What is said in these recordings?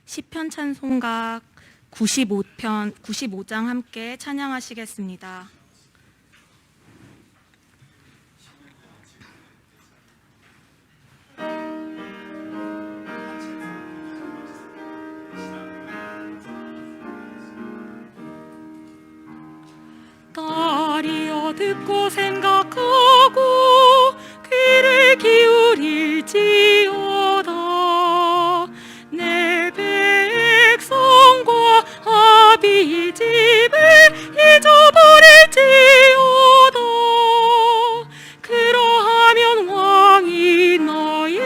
시편 찬송가 95장 함께 찬양하시겠습니다. 딸이여 듣고 생각하고 귀를 기울일지어다. 내 백성과 아비집을 잊어버릴지어다. 그러하면 왕이 너의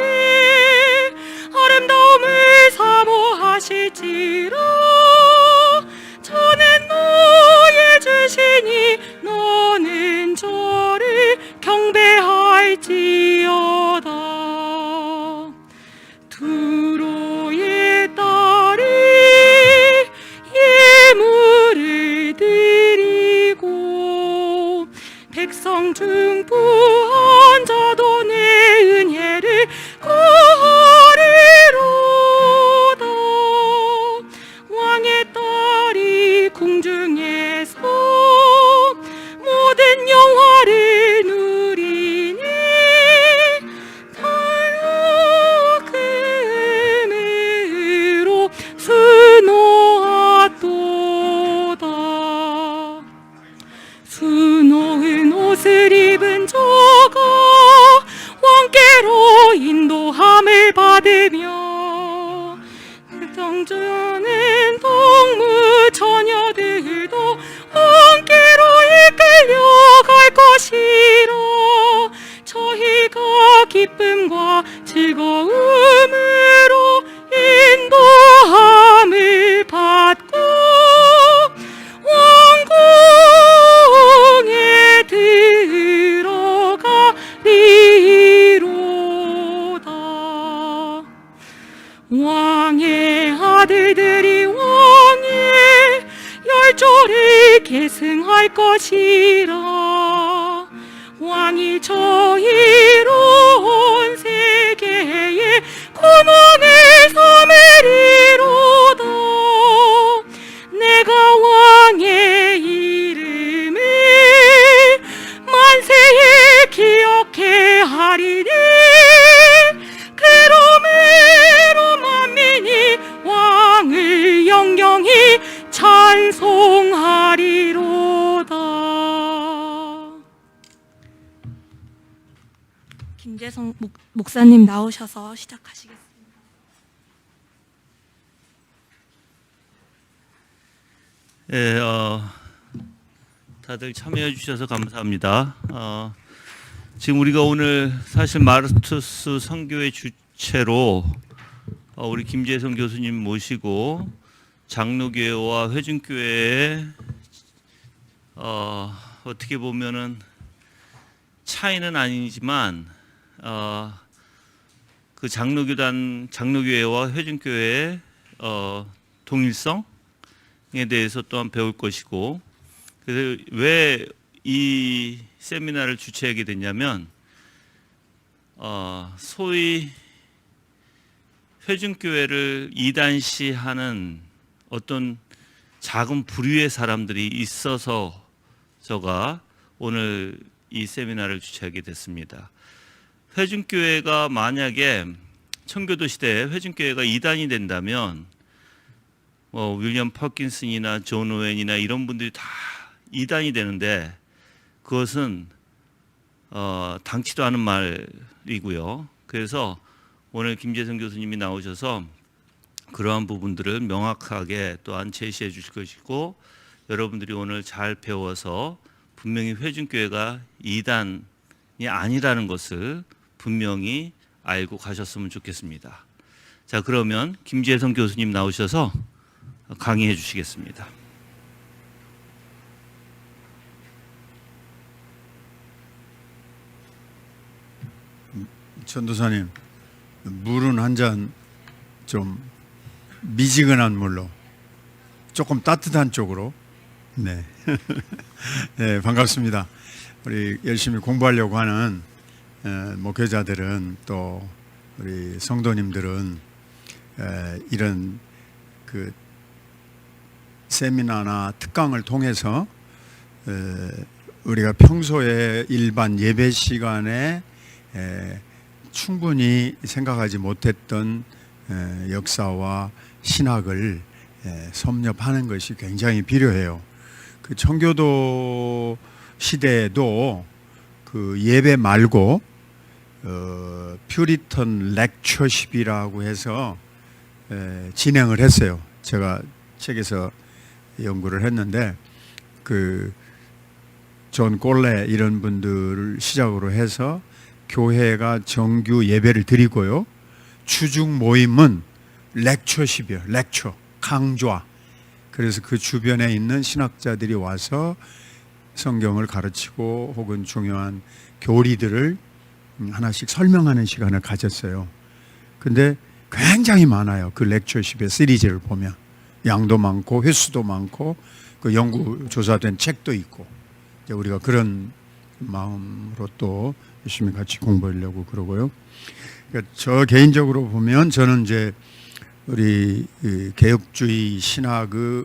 아름다움을 사모하실지라. 저는 너의 주시니 너는 저를 경배할지어다. 두로의 딸이 예물을 드리고 백성 중 부한 자도 내 은혜를 구하리로다. 왕의 딸이 궁중에서 모든 영화를 누리니 달록음으로 수놓았도다. 수놓은 옷을 입은 저가 왕께로 인도함을 받으며 성주는 동무 처녀들도 왕께로 이끌려갈 것이라. 저희가 기쁨과 즐거움으로 인도함을 받고 왕궁에 들어가리로다. 왕의 아들들이 왕의 열조를 계승할 것이라. 왕이 저희로 온 세계에 권왕을 삼으리로다. 내가 왕의 이름을 만세에 기억해 하리니 그러므로 만민이 왕을 영영히 찬송하리로다. 김재성 목사님 나오셔서 시작하시겠습니다. 예, 다들 참여해 주셔서 감사합니다. 지금 우리가 오늘 사실 마르투스 선교의 주체로 우리 김재성 교수님 모시고 장로교회와 회중교회의 어떻게 보면은 차이는 아니지만 그 장로교회와 회중교회의 동일성에 대해서 또한 배울 것이고, 그래서 왜 이 세미나를 주최하게 됐냐면 소위 회중교회를 이단시하는 어떤 작은 부류의 사람들이 있어서 제가 오늘 이 세미나를 주최하게 됐습니다. 회중교회가 만약에 청교도 시대에 회중교회가 이단이 된다면 윌리엄 퍼킨슨이나 존 오웬이나 이런 분들이 다 이단이 되는데, 그것은 당치도 않은 말이고요. 그래서 오늘 김재성 교수님이 나오셔서 그러한 부분들을 명확하게 또한 제시해 주실 것이고, 여러분들이 오늘 잘 배워서 분명히 회중교회가 이단이 아니라는 것을 분명히 알고 가셨으면 좋겠습니다. 자, 그러면 김재성 교수님 나오셔서 강의해 주시겠습니다. 전도사님, 물은 한 잔 좀 미지근한 물로, 조금 따뜻한 쪽으로. 네. 네, 반갑습니다. 우리 열심히 공부하려고 하는 목회자들은, 또 우리 성도님들은 이런 그 세미나나 특강을 통해서 우리가 평소에 일반 예배 시간에 충분히 생각하지 못했던 역사와 신학을 섭렵하는 것이 굉장히 필요해요. 그 청교도 시대에도 그 예배 말고 퓨리턴 렉처십이라고 해서 진행을 했어요. 제가 책에서 연구를 했는데 그 존 꼴레 이런 분들을 시작으로 해서 교회가 정규 예배를 드리고요. 주중 모임은 렉처십이에요. 렉처, 강좌. 그래서 그 주변에 있는 신학자들이 와서 성경을 가르치고 혹은 중요한 교리들을 하나씩 설명하는 시간을 가졌어요. 근데 굉장히 많아요. 그 렉처십의 시리즈를 보면 양도 많고 횟수도 많고 그 연구 조사된 책도 있고 이제 우리가 그런 마음으로 또 열심히 같이 공부하려고 그러고요. 그러니까 저 개인적으로 보면 저는 이제 우리 개혁주의 신학의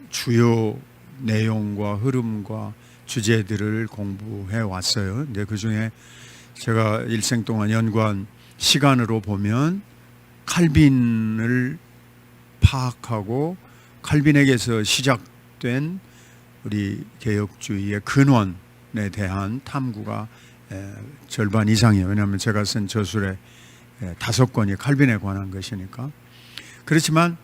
주요 내용과 흐름과 주제들을 공부해 왔어요. 근데 그 중에 제가 일생 동안 연구한 시간으로 보면 칼빈을 파악하고 칼빈에게서 시작된 우리 개혁주의의 근원에 대한 탐구가 절반 이상이에요. 왜냐하면 제가 쓴 저술의 5권이 칼빈에 관한 것이니까. 그렇지만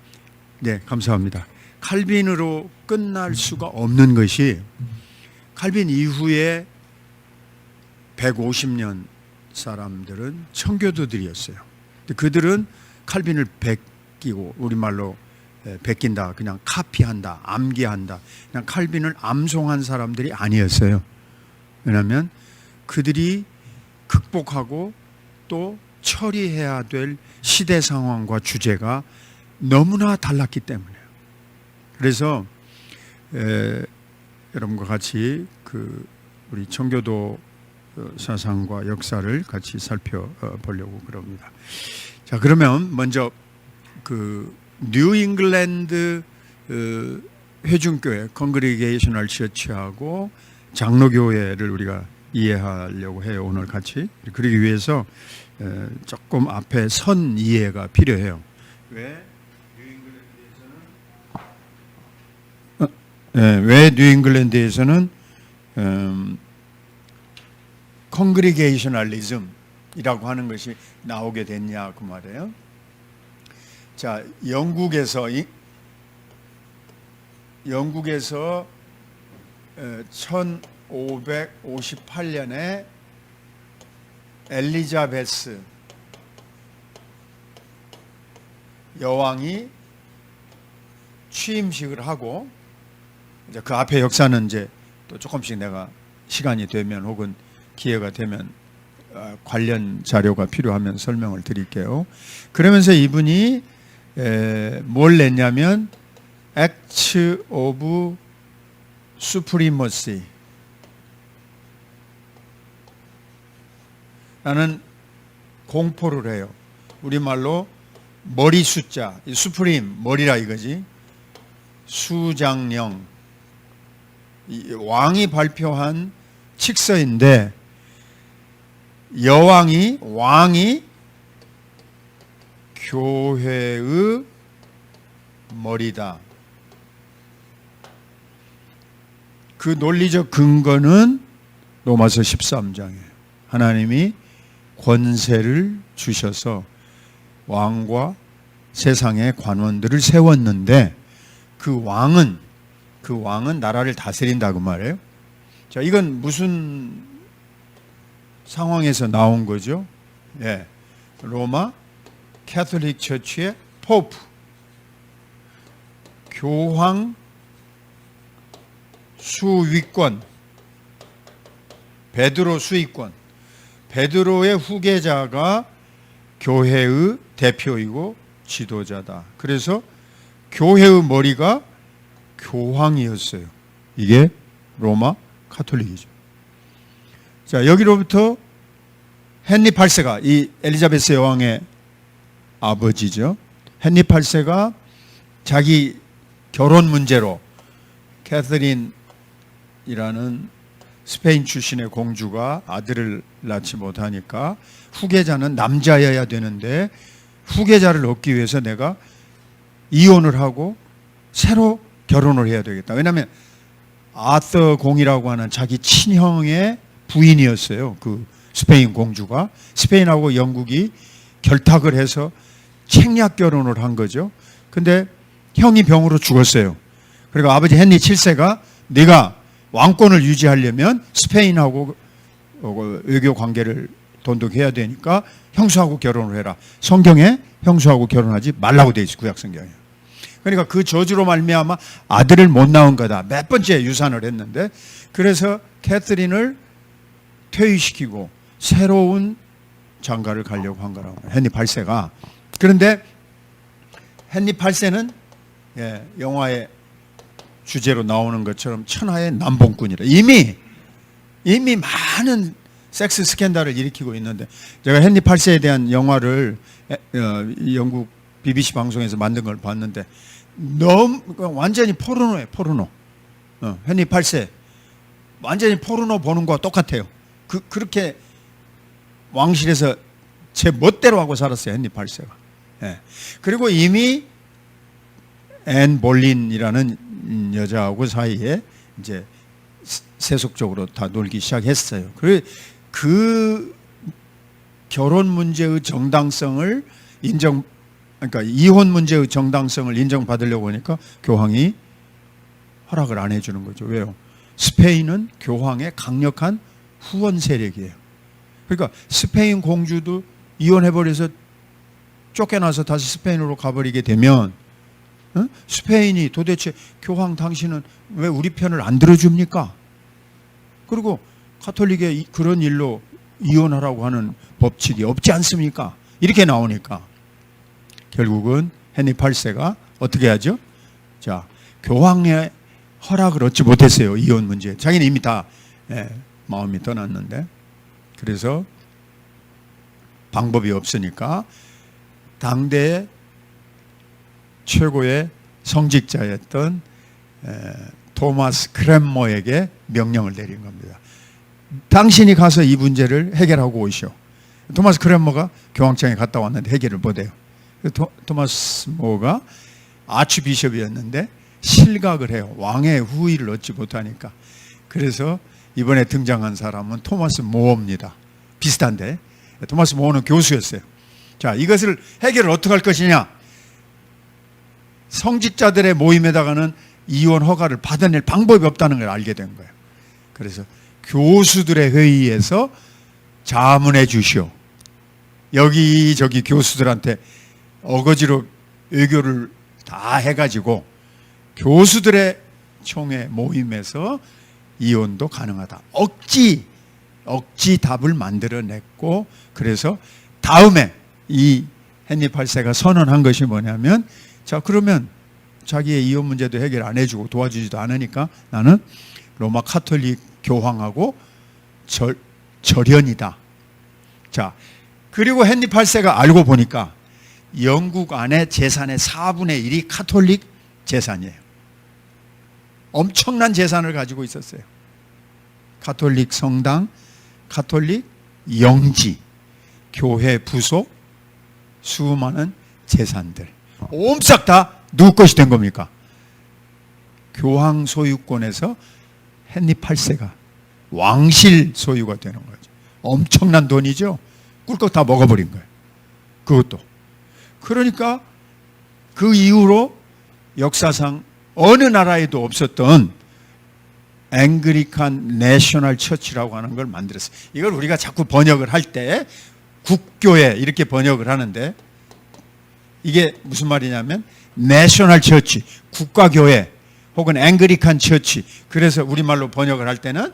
네, 감사합니다. 칼빈으로 끝날 수가 없는 것이 칼빈 이후에 150년 사람들은 청교도들이었어요. 그들은 칼빈을 베끼고 우리말로 베낀다, 그냥 카피한다, 암기한다, 그냥 칼빈을 암송한 사람들이 아니었어요. 왜냐하면 그들이 극복하고 또 처리해야 될 시대 상황과 주제가 너무나 달랐기 때문에요. 그래서 여러분과 같이 그 우리 청교도 사상과 역사를 같이 살펴보려고 그럽니다. 자, 그러면 먼저 그 뉴 잉글랜드 회중교회 컨그리게이셔널 처치하고 장로교회를 우리가 이해하려고 해요. 오늘 같이. 그러기 위해서 조금 앞에 선 이해가 필요해요. 왜 뉴 잉글랜드에서는 컨그리게이셔널리즘이라고 하는 것이 나오게 됐냐 그 말이에요. 자, 영국에서 1558년에 엘리자베스 여왕이 취임식을 하고 이제 그 앞에 역사는 이제 또 조금씩 내가 시간이 되면 혹은 기회가 되면 관련 자료가 필요하면 설명을 드릴게요. 그러면서 이분이 뭘 냈냐면 Acts of Supremacy 라는 공포를 해요. 우리말로 머리 숫자, 수프림 머리라 이거지. 수장령 왕이 발표한 칙서인데 왕이 교회의 머리다. 그 논리적 근거는 로마서 13장이에요. 하나님이 권세를 주셔서 왕과 세상의 관원들을 세웠는데 그 왕은 나라를 다스린다고 말해요. 자, 이건 무슨 상황에서 나온 거죠? 예, 로마 캐톨릭 처치의 포프, 교황 수위권, 베드로 수위권, 베드로의 후계자가 교회의 대표이고 지도자다. 그래서 교회의 머리가 교황이었어요. 이게 로마 카톨릭이죠. 자, 여기로부터 헨리 8세가 이 엘리자베스 여왕의 아버지죠. 헨리 8세가 자기 결혼 문제로 캐서린이라는 스페인 출신의 공주가 아들을 낳지 못하니까 후계자는 남자여야 되는데 후계자를 얻기 위해서 내가 이혼을 하고 새로 결혼을 해야 되겠다. 왜냐하면 아서 공이라고 하는 자기 친형의 부인이었어요. 그 스페인 공주가 스페인하고 영국이 결탁을 해서 책략 결혼을 한 거죠. 근데 형이 병으로 죽었어요. 그리고 아버지 헨리 7세가 네가 왕권을 유지하려면 스페인하고 외교 관계를 돈독해야 되니까 형수하고 결혼을 해라. 성경에 형수하고 결혼하지 말라고 돼 있어요. 구약 성경에. 그러니까 그 저주로 말미암아 아들을 못 낳은 거다. 몇 번째 유산을 했는데 그래서 캐서린을 퇴위시키고 새로운 장가를 가려고 한 거라고. 헨리 8세가. 그런데 헨리 8세는 영화의 주제로 나오는 것처럼 천하의 남봉꾼이라. 이미 많은 섹스 스캔들을 일으키고 있는데 제가 헨리 8세에 대한 영화를 영국 BBC 방송에서 만든 걸 봤는데 너무 완전히 포르노예요. 포르노. 헨리 8세 완전히 포르노 보는 거와 똑같아요. 그렇게 왕실에서 제 멋대로 하고 살았어요. 헨리 8세가. 그리고 이미 앤 볼린이라는 여자하고 사이에 이제 세속적으로 다 놀기 시작했어요. 그 결혼 문제의 정당성을 그러니까 이혼 문제의 정당성을 인정받으려고 하니까 교황이 허락을 안 해주는 거죠. 왜요? 스페인은 교황의 강력한 후원 세력이에요. 그러니까 스페인 공주도 이혼해버려서 쫓겨나서 다시 스페인으로 가버리게 되면 스페인이 도대체 교황 당신은 왜 우리 편을 안 들어줍니까? 그리고 가톨릭의 그런 일로 이혼하라고 하는 법칙이 없지 않습니까? 이렇게 나오니까 결국은 헨리 8세가 어떻게 하죠? 자, 교황의 허락을 얻지 못했어요. 이혼 문제. 자기는 이미 다 마음이 떠났는데 그래서 방법이 없으니까 당대의 최고의 성직자였던 토마스 크렘머에게 명령을 내린 겁니다. 당신이 가서 이 문제를 해결하고 오시오. 토마스 크렘머가 교황청에 갔다 왔는데 해결을 못해요. 토마스 모가 아츠비숍이었는데 실각을 해요. 왕의 후의를 얻지 못하니까. 그래서 이번에 등장한 사람은 토마스 모어입니다. 비슷한데 토마스 모어는 교수였어요. 자, 이것을 해결을 어떻게 할 것이냐? 성직자들의 모임에다가는 이혼 허가를 받아낼 방법이 없다는 걸 알게 된 거예요. 그래서 교수들의 회의에서 자문해 주시오. 여기저기 교수들한테 어거지로 외교를 다 해가지고 교수들의 총회 모임에서 이혼도 가능하다. 억지 답을 만들어냈고 그래서 다음에 이 헨리 8세가 선언한 것이 뭐냐면 자, 그러면 자기의 이혼 문제도 해결 안 해주고 도와주지도 않으니까 나는 로마 카톨릭 교황하고 절연이다. 자, 그리고 헨리 8세가 알고 보니까 영국 안에 재산의 4분의 1이 카톨릭 재산이에요. 엄청난 재산을 가지고 있었어요. 카톨릭 성당, 카톨릭 영지, 교회 부속, 수많은 재산들. 옴싹 다 누구 것이 된 겁니까? 교황 소유권에서 헨리 8세가 왕실 소유가 되는 거죠. 엄청난 돈이죠. 꿀꺽 다 먹어버린 거예요. 그것도. 그러니까 그 이후로 역사상 어느 나라에도 없었던 앵글리칸 내셔널 처치라고 하는 걸 만들었어요. 이걸 우리가 자꾸 번역을 할 때 국교회 이렇게 번역을 하는데 이게 무슨 말이냐면 내셔널 처치, 국가교회 혹은 앵글리칸 처치. 그래서 우리말로 번역을 할 때는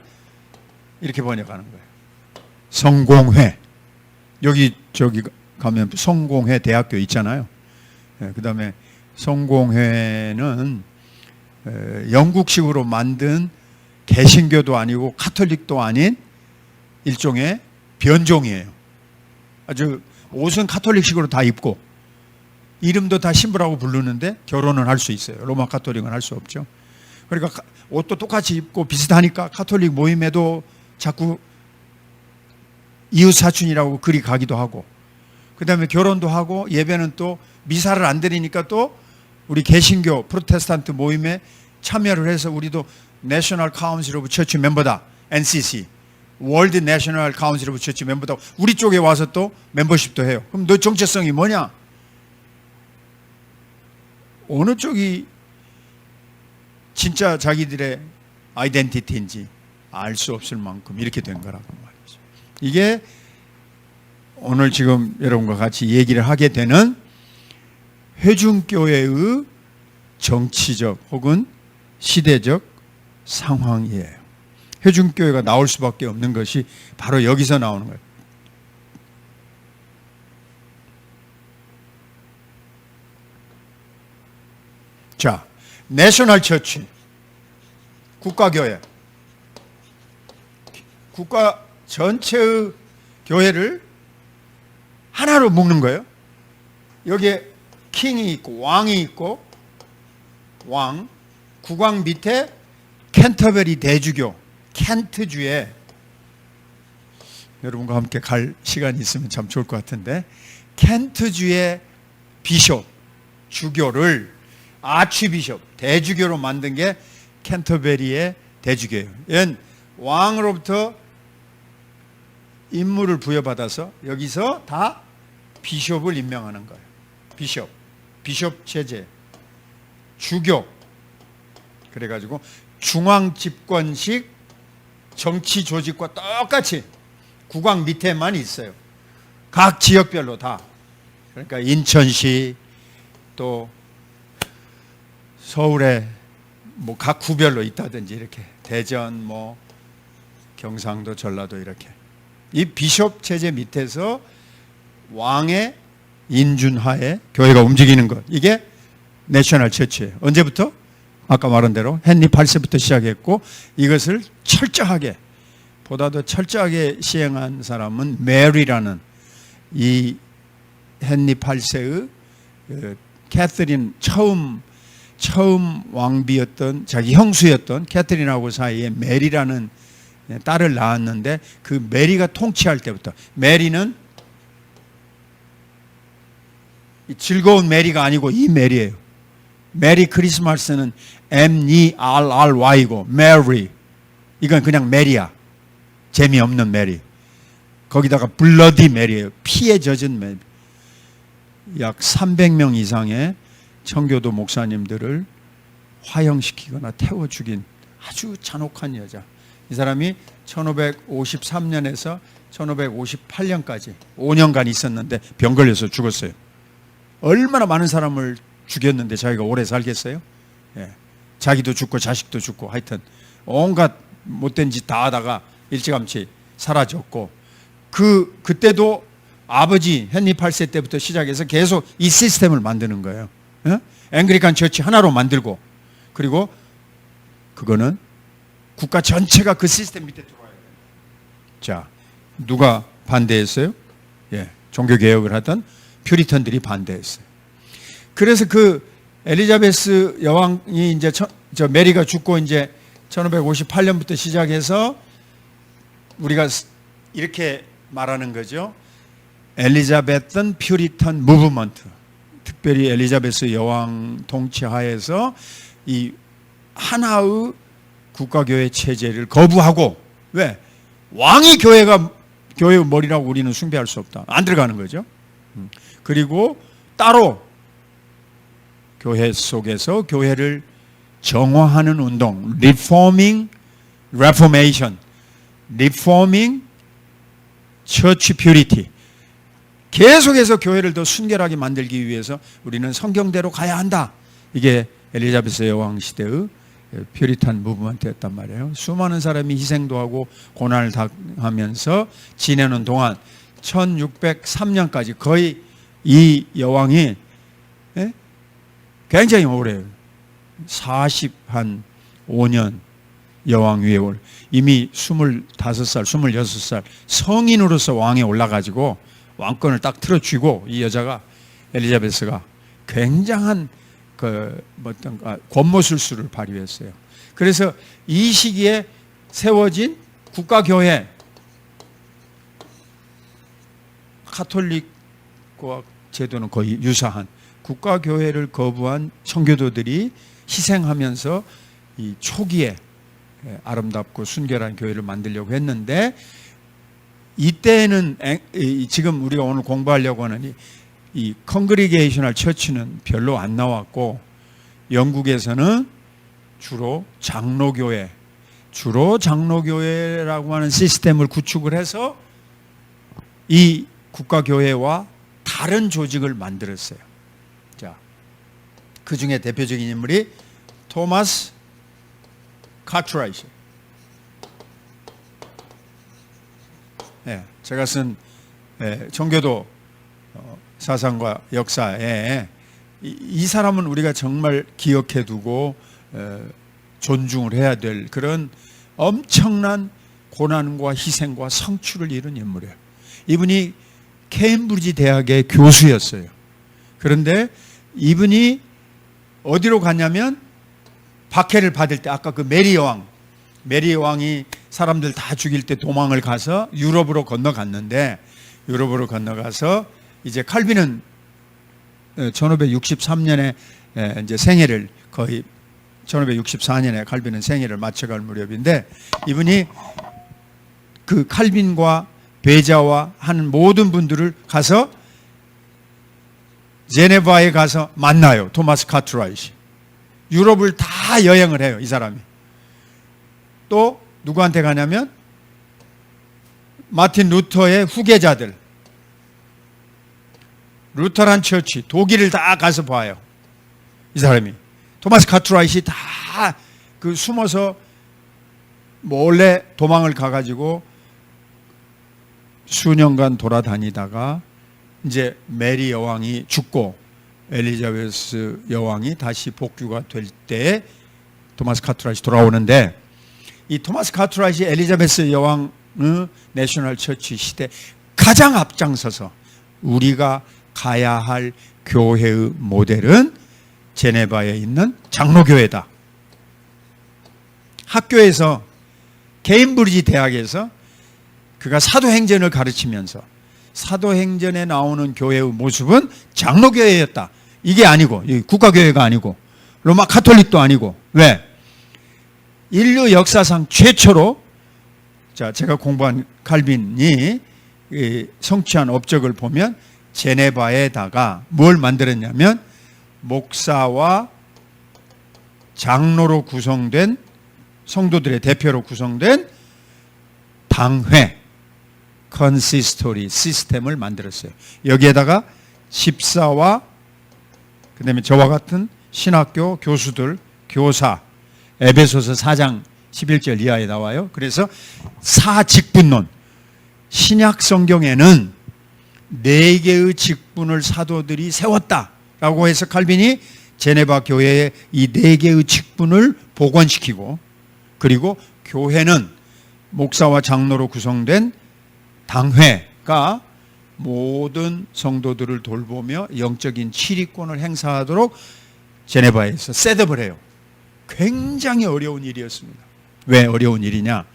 이렇게 번역하는 거예요. 성공회. 여기 저기 가면 성공회 대학교 있잖아요. 그 다음에 성공회는 영국식으로 만든 개신교도 아니고 카톨릭도 아닌 일종의 변종이에요. 아주 옷은 카톨릭식으로 다 입고 이름도 다 신부라고 부르는데 결혼은 할 수 있어요. 로마 가톨릭은 할 수 없죠. 그러니까 옷도 똑같이 입고 비슷하니까 가톨릭 모임에도 자꾸 이웃 사촌이라고 글이 가기도 하고, 그 다음에 결혼도 하고, 예배는 또 미사를 안 드리니까 또 우리 개신교 프로테스탄트 모임에 참여를 해서 우리도 National Council of Church 멤버다, NCC, World National Council of Church 멤버다. 우리 쪽에 와서 또 멤버십도 해요. 그럼 너 정체성이 뭐냐? 어느 쪽이 진짜 자기들의 아이덴티티인지 알 수 없을 만큼 이렇게 된 거라고 말이죠. 이게 오늘 지금 여러분과 같이 얘기를 하게 되는 회중교회의 정치적 혹은 시대적 상황이에요. 회중교회가 나올 수밖에 없는 것이 바로 여기서 나오는 거예요. 자, 내셔널 처치, 국가교회, 국가 전체의 교회를 하나로 묶는 거예요. 여기에 킹이 있고 왕이 있고, 왕, 국왕 밑에 캔터베리 대주교, 켄트주에, 여러분과 함께 갈 시간이 있으면 참 좋을 것 같은데, 켄트주의 비숍, 주교를 아치비숍, 대주교로 만든 게 캔터베리의 대주교예요. 얘는 왕으로부터 임무를 부여받아서 여기서 다 비숍을 임명하는 거예요. 비숍 체제, 주교. 그래가지고 중앙 집권식 정치 조직과 똑같이 국왕 밑에만 있어요. 각 지역별로 다. 그러니까 인천시, 또 서울에 뭐 각 구별로 있다든지, 이렇게 대전, 뭐 경상도, 전라도, 이렇게 이 비숍 체제 밑에서 왕의 인준하에 교회가 움직이는 것, 이게 내셔널 처치예요. 언제부터? 아까 말한 대로 헨리 8세부터 시작했고, 이것을 철저하게, 보다 더 철저하게 시행한 사람은 메리라는 이 헨리 8세의 캐서린, 처음 왕비였던 자기 형수였던 캐서린하고 사이에 메리라는 딸을 낳았는데, 그 메리가 통치할 때부터, 메리는 즐거운 메리가 아니고 이 메리예요. 메리 크리스마스는 MERRY고 메리, 이건 그냥 메리야. 재미없는 메리. 거기다가 블러디 메리예요. 피에 젖은 메리. 약 300명 이상의 청교도 목사님들을 화형시키거나 태워 죽인 아주 잔혹한 여자. 이 사람이 1553년에서 1558년까지 5년간 있었는데 병 걸려서 죽었어요. 얼마나 많은 사람을 죽였는데 자기가 오래 살겠어요? 예. 자기도 죽고 자식도 죽고, 하여튼 온갖 못된 짓 다 하다가 일찌감치 사라졌고, 그때도 아버지 헨리 8세 때부터 시작해서 계속 이 시스템을 만드는 거예요. 예? 앵글리칸 처치 하나로 만들고, 그리고 그거는 국가 전체가 그 시스템 밑에 들어와야 돼요. 자, 누가 반대했어요? 예, 종교개혁을 하던 퓨리턴들이 반대했어요. 그래서 그 엘리자베스 여왕이 이제 저 메리가 죽고 이제 1558년부터 시작해서 우리가 이렇게 말하는 거죠. 엘리자베튼 퓨리턴 무브먼트. 특별히 엘리자베스 여왕 통치하에서 이 하나의 국가교회 체제를 거부하고, 왜? 왕이 교회의 머리라고 우리는 숭배할 수 없다. 안 들어가는 거죠. 그리고 따로 교회 속에서 교회를 정화하는 운동, reforming, reformation, reforming church purity. 계속해서 교회를 더 순결하게 만들기 위해서 우리는 성경대로 가야 한다. 이게 엘리자베스 여왕 시대의 퓨리탄 무브먼트였단 말이에요. 수많은 사람이 희생도 하고 고난을 당하면서 지내는 동안 1603년까지 거의 이 여왕이 굉장히 오래요. 45년 여왕 위에 올, 이미 25살, 26살 성인으로서 왕에 올라가지고 왕권을 딱 틀어쥐고, 이 여자가 엘리자베스가 굉장한 권모술수를 발휘했어요. 그래서 이 시기에 세워진 국가교회, 카톨릭과 제도는 거의 유사한 국가교회를 거부한 청교도들이 희생하면서 이 초기에 아름답고 순결한 교회를 만들려고 했는데, 이때는 지금 우리가 오늘 공부하려고 하는 이 컨그리게이셔널 처치는 별로 안 나왔고, 영국에서는 주로 장로교회라고 하는 시스템을 구축을 해서 이 국가교회와 다른 조직을 만들었어요. 자, 그 중에 대표적인 인물이 토마스 카트라이트. 제가 쓴 청교도 사상과 역사에 이 사람은 우리가 정말 기억해 두고 존중을 해야 될 그런 엄청난 고난과 희생과 성취를 이룬 인물이에요. 이분이 케임브리지 대학의 교수였어요. 그런데 이분이 어디로 갔냐면 박해를 받을 때, 아까 그 메리 여왕이 사람들 다 죽일 때 도망을 가서 유럽으로 건너갔는데, 유럽으로 건너가서 이제 칼빈은 1563년에 이제 생애를, 거의 1564년에 칼빈은 생애를 마쳐갈 무렵인데, 이분이 그 칼빈과 배자와 하는 모든 분들을 가서 제네바에 가서 만나요. 토마스 카트라이트. 유럽을 다 여행을 해요, 이 사람이. 또 누구한테 가냐면 마틴 루터의 후계자들, 루터란 처치, 독일을 다 가서 봐요, 이 사람이. 토마스 카트라이트이 다 그 숨어서 몰래 도망을 가가지고 수년간 돌아다니다가 이제 메리 여왕이 죽고 엘리자베스 여왕이 다시 복귀가 될 때 토마스 카트라이트 돌아오는데, 이 토마스 카트라이트 엘리자베스 여왕의 내셔널 처치 시대 가장 앞장서서 우리가 가야 할 교회의 모델은 제네바에 있는 장로교회다. 학교에서, 케임브리지 대학에서 그가 사도행전을 가르치면서 사도행전에 나오는 교회의 모습은 장로교회였다. 이게 아니고, 국가교회가 아니고, 로마 카톨릭도 아니고. 왜? 인류 역사상 최초로, 자, 제가 공부한 칼빈이 성취한 업적을 보면 제네바에다가 뭘 만들었냐면 목사와 장로로 구성된, 성도들의 대표로 구성된 당회, 컨시스토리 시스템을 만들었어요. 여기에다가 집사와 그다음에 저와 같은 신학교 교수들, 교사, 에베소서 4장 11절 이하에 나와요. 그래서 사직분론, 신약 성경에는 4개의 직분을 사도들이 세웠다라고 해서 칼빈이 제네바 교회에 이 4개의 직분을 복원시키고, 그리고 교회는 목사와 장로로 구성된 당회가 모든 성도들을 돌보며 영적인 치리권을 행사하도록 제네바에서 셋업을 해요. 굉장히 어려운 일이었습니다. 왜 어려운 일이냐?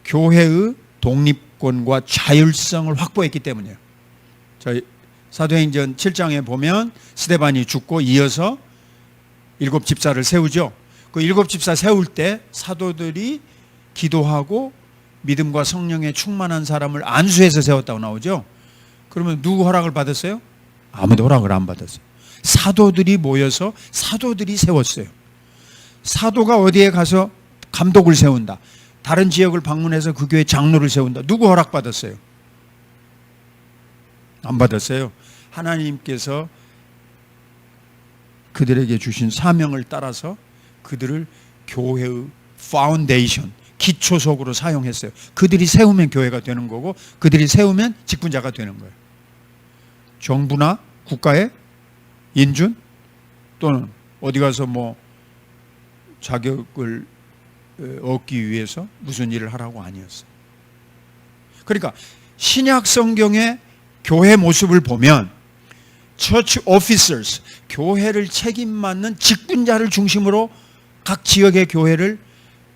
교회의 독립권과 자율성을 확보했기 때문이에요. 저희 사도행전 7장에 보면 스데반이 죽고 이어서 7집사를 세우죠. 그 7집사 세울 때 사도들이 기도하고 믿음과 성령에 충만한 사람을 안수해서 세웠다고 나오죠. 그러면 누구 허락을 받았어요? 아무도 허락을 안 받았어요. 사도들이 모여서 사도들이 세웠어요. 사도가 어디에 가서 감독을 세운다, 다른 지역을 방문해서 그 교회 장로를 세운다, 누구 허락받았어요? 안 받았어요. 하나님께서 그들에게 주신 사명을 따라서 그들을 교회의 파운데이션, 기초석으로 사용했어요. 그들이 세우면 교회가 되는 거고, 그들이 세우면 직분자가 되는 거예요. 정부나 국가의 인준 또는 어디 가서 뭐 자격을 얻기 위해서 무슨 일을 하라고 아니었어요. 그러니까 신약 성경의 교회 모습을 보면 church officers, 교회를 책임 맡는 직분자를 중심으로 각 지역의 교회를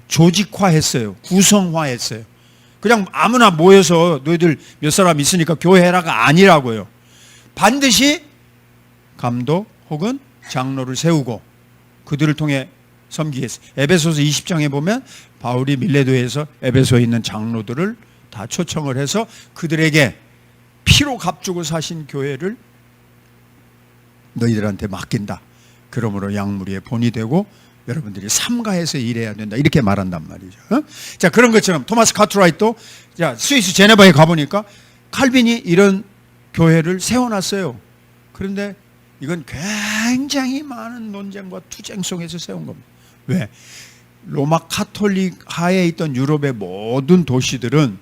조직화했어요. 구성화했어요. 그냥 아무나 모여서 너희들 몇 사람 있으니까 교회라가 아니라고요. 반드시 감독 혹은 장로를 세우고 그들을 통해 섬기게 했어요. 에베소서 20장에 보면 바울이 밀레도에서 에베소에 있는 장로들을 다 초청을 해서 그들에게 피로 값주고 사신 교회를 너희들한테 맡긴다. 그러므로 양무리의 본이 되고 여러분들이 삼가해서 일해야 된다. 이렇게 말한단 말이죠. 자, 그런 것처럼 토마스 카트라이트도 자, 스위스 제네바에 가보니까 칼빈이 이런 교회를 세워놨어요. 그런데 이건 굉장히 많은 논쟁과 투쟁 속에서 세운 겁니다. 왜? 로마 카톨릭 하에 있던 유럽의 모든 도시들은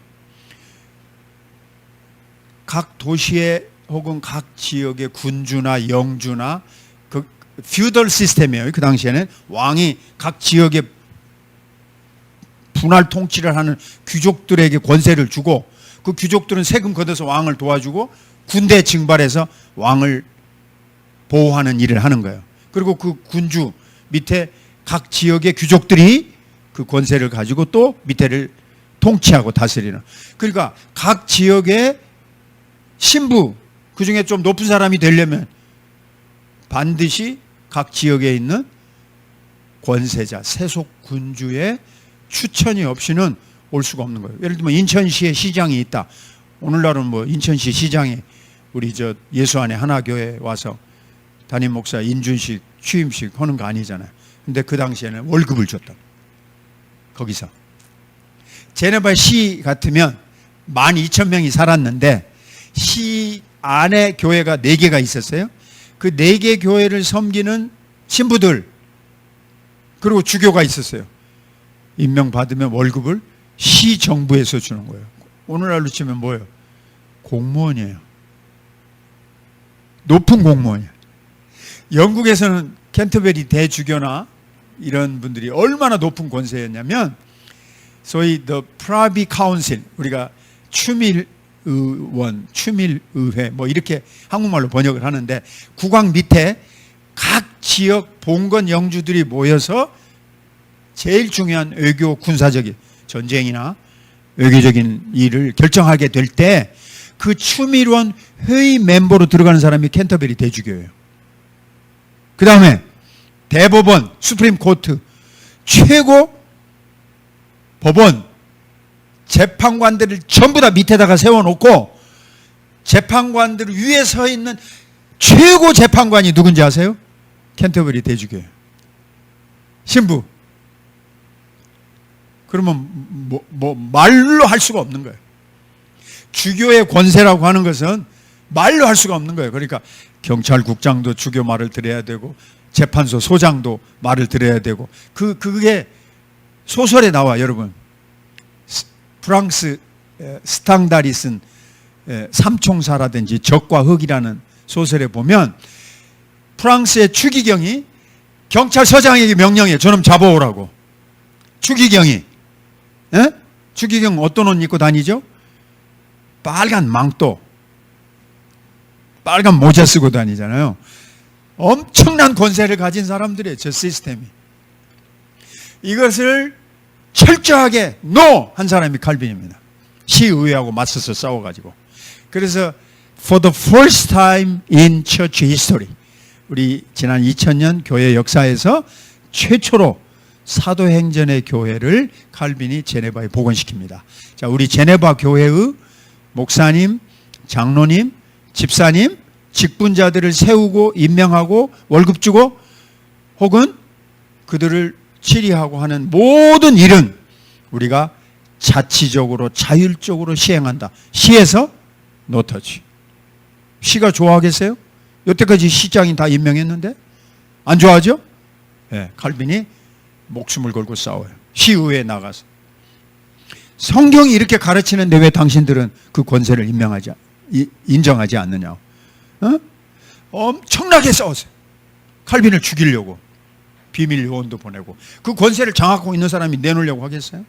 각 도시의 혹은 각 지역의 군주나 영주나 그 퓨덜 시스템이에요. 그 당시에는 왕이 각 지역의 분할 통치를 하는 귀족들에게 권세를 주고 그 귀족들은 세금 걷어서 왕을 도와주고 군대 징발해서 왕을 보호하는 일을 하는 거예요. 그리고 그 군주 밑에 각 지역의 귀족들이 그 권세를 가지고 또 밑에를 통치하고 다스리는. 그러니까 각 지역의 신부, 그 중에 좀 높은 사람이 되려면 반드시 각 지역에 있는 권세자, 세속 군주의 추천이 없이는 올 수가 없는 거예요. 예를 들면 인천시에 시장이 있다. 오늘날은 뭐 인천시 시장이 우리 저 예수안의 하나교회 와서 담임 목사 인준식, 취임식 하는 거 아니잖아요. 근데 그 당시에는 월급을 줬다. 거기서. 제네바 시 같으면 12,000명이 살았는데 시 안에 교회가 4개가 있었어요. 그 4개 교회를 섬기는 신부들 그리고 주교가 있었어요. 임명받으면 월급을 시 정부에서 주는 거예요. 오늘날로 치면 뭐예요? 공무원이에요. 높은 공무원이에요. 영국에서는 캔터베리 대주교나 이런 분들이 얼마나 높은 권세였냐면 소위 the Privy Council, 우리가 추밀의원, 추밀의회 뭐 이렇게 한국말로 번역을 하는데 국왕 밑에 각 지역 봉건 영주들이 모여서 제일 중요한 외교 군사적인 전쟁이나 외교적인 일을 결정하게 될 때 그 추밀원 회의 멤버로 들어가는 사람이 캔터베리 대주교예요. 그 다음에 대법원, 수프림 코트, 최고 법원, 재판관들을 전부 다 밑에다가 세워놓고 재판관들 위에 서 있는 최고 재판관이 누군지 아세요? 캔터베리 대주교예요. 신부. 그러면 말로 할 수가 없는 거예요. 주교의 권세라고 하는 것은 말로 할 수가 없는 거예요. 그러니까 경찰국장도 주교 말을 들어야 되고 재판소 소장도 말을 들어야 되고 그게 소설에 나와. 여러분 프랑스 스탕달이 쓴 삼총사라든지 적과 흑이라는 소설에 보면 프랑스의 추기경이 경찰서장에게 명령해. 저놈 잡아오라고. 추기경이. 추기경 어떤 옷 입고 다니죠? 빨간 망토, 빨간 모자 쓰고 다니잖아요. 엄청난 권세를 가진 사람들이에요. 저 시스템이. 이것을 철저하게 NO! 한 사람이 칼빈입니다. 시의회하고 맞서서 싸워가지고. 그래서 for the first time in church history, 우리 지난 2000년 교회 역사에서 최초로 사도행전의 교회를 칼빈이 제네바에 복원시킵니다. 자, 우리 제네바 교회의 목사님, 장로님, 집사님, 직분자들을 세우고 임명하고 월급 주고 혹은 그들을 치리하고 하는 모든 일은 우리가 자치적으로 자율적으로 시행한다. 시에서 노터치. 시가 좋아하겠어요? 여태까지 시장이 다 임명했는데 안 좋아하죠? 네, 칼빈이 목숨을 걸고 싸워요. 시의회에 나가서. 성경이 이렇게 가르치는데 왜 당신들은 그 권세를 인정하지 않느냐? 엄청나게 싸웠어요. 칼빈을 죽이려고. 비밀 요원도 보내고. 그 권세를 장악하고 있는 사람이 내놓으려고 하겠어요?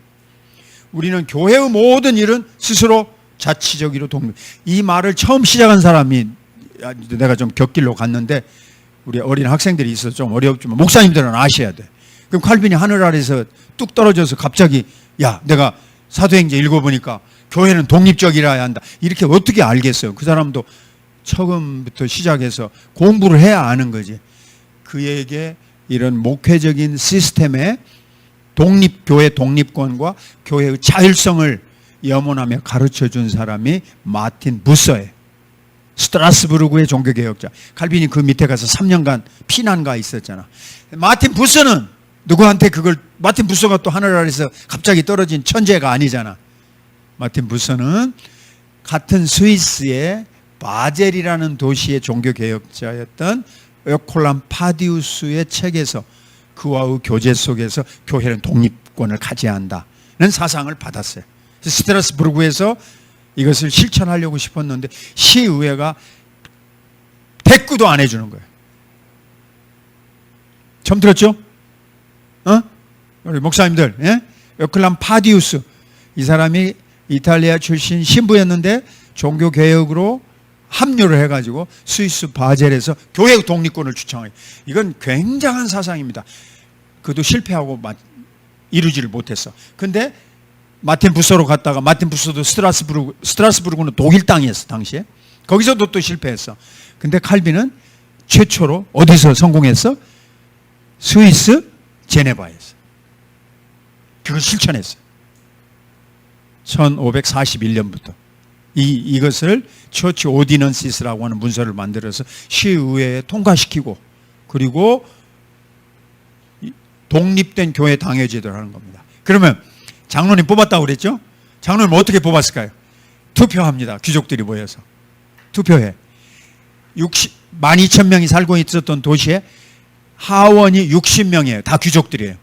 우리는 교회의 모든 일은 스스로 자치적으로 독립. 이 말을 처음 시작한 사람이 내가 좀 곁길로 갔는데 우리 어린 학생들이 있어서 좀 어렵지만 목사님들은 아셔야 돼. 그럼 칼빈이 하늘 아래서 뚝 떨어져서 갑자기 야 내가 사도행전 읽어보니까 교회는 독립적이라야 한다. 이렇게 어떻게 알겠어요? 그 사람도 처음부터 시작해서 공부를 해야 아는 거지. 그에게 이런 목회적인 시스템의 교회 독립권과 교회의 자율성을 염원하며 가르쳐준 사람이 마틴 부서예요. 스트라스부르크의 종교개혁자. 칼빈이 그 밑에 가서 3년간 피난가 있었잖아. 마틴 부서는 누구한테 마틴 부서가 또 하늘 아래서 갑자기 떨어진 천재가 아니잖아. 마틴 부서는 같은 스위스의 바젤이라는 도시의 종교개혁자였던 요콜람 파디우스의 책에서 그와의 교제 속에서 교회는 독립권을 가져야 한다는 사상을 받았어요. 스트라스부르크에서 이것을 실천하려고 싶었는데 시의회가 대꾸도 안 해주는 거예요. 처음 들었죠? 우리 목사님들, 예? 요클람 파디우스 이 사람이 이탈리아 출신 신부였는데 종교개혁으로 합류를 해가지고 스위스 바젤에서 교회 독립권을 주창해요. 이건 굉장한 사상입니다. 그도 실패하고 이루지를 못했어. 근데 마틴 부서로 갔다가 마틴 부서도 스트라스부르크는 독일 땅이었어 당시에. 거기서도 또 실패했어. 근데 칼빈은 최초로 어디서 성공했어? 스위스 제네바에서. 그걸 실천했어요. 1541년부터 이것을 처치 오디넌시스라고 하는 문서를 만들어서 시의회에 통과시키고 그리고 독립된 교회 당회제도를 하는 겁니다. 그러면 장로님 뽑았다고 그랬죠? 장로님 어떻게 뽑았을까요? 투표합니다. 귀족들이 모여서 투표해. 12,000명이 살고 있었던 도시에 하원이 60명이에요. 다 귀족들이에요.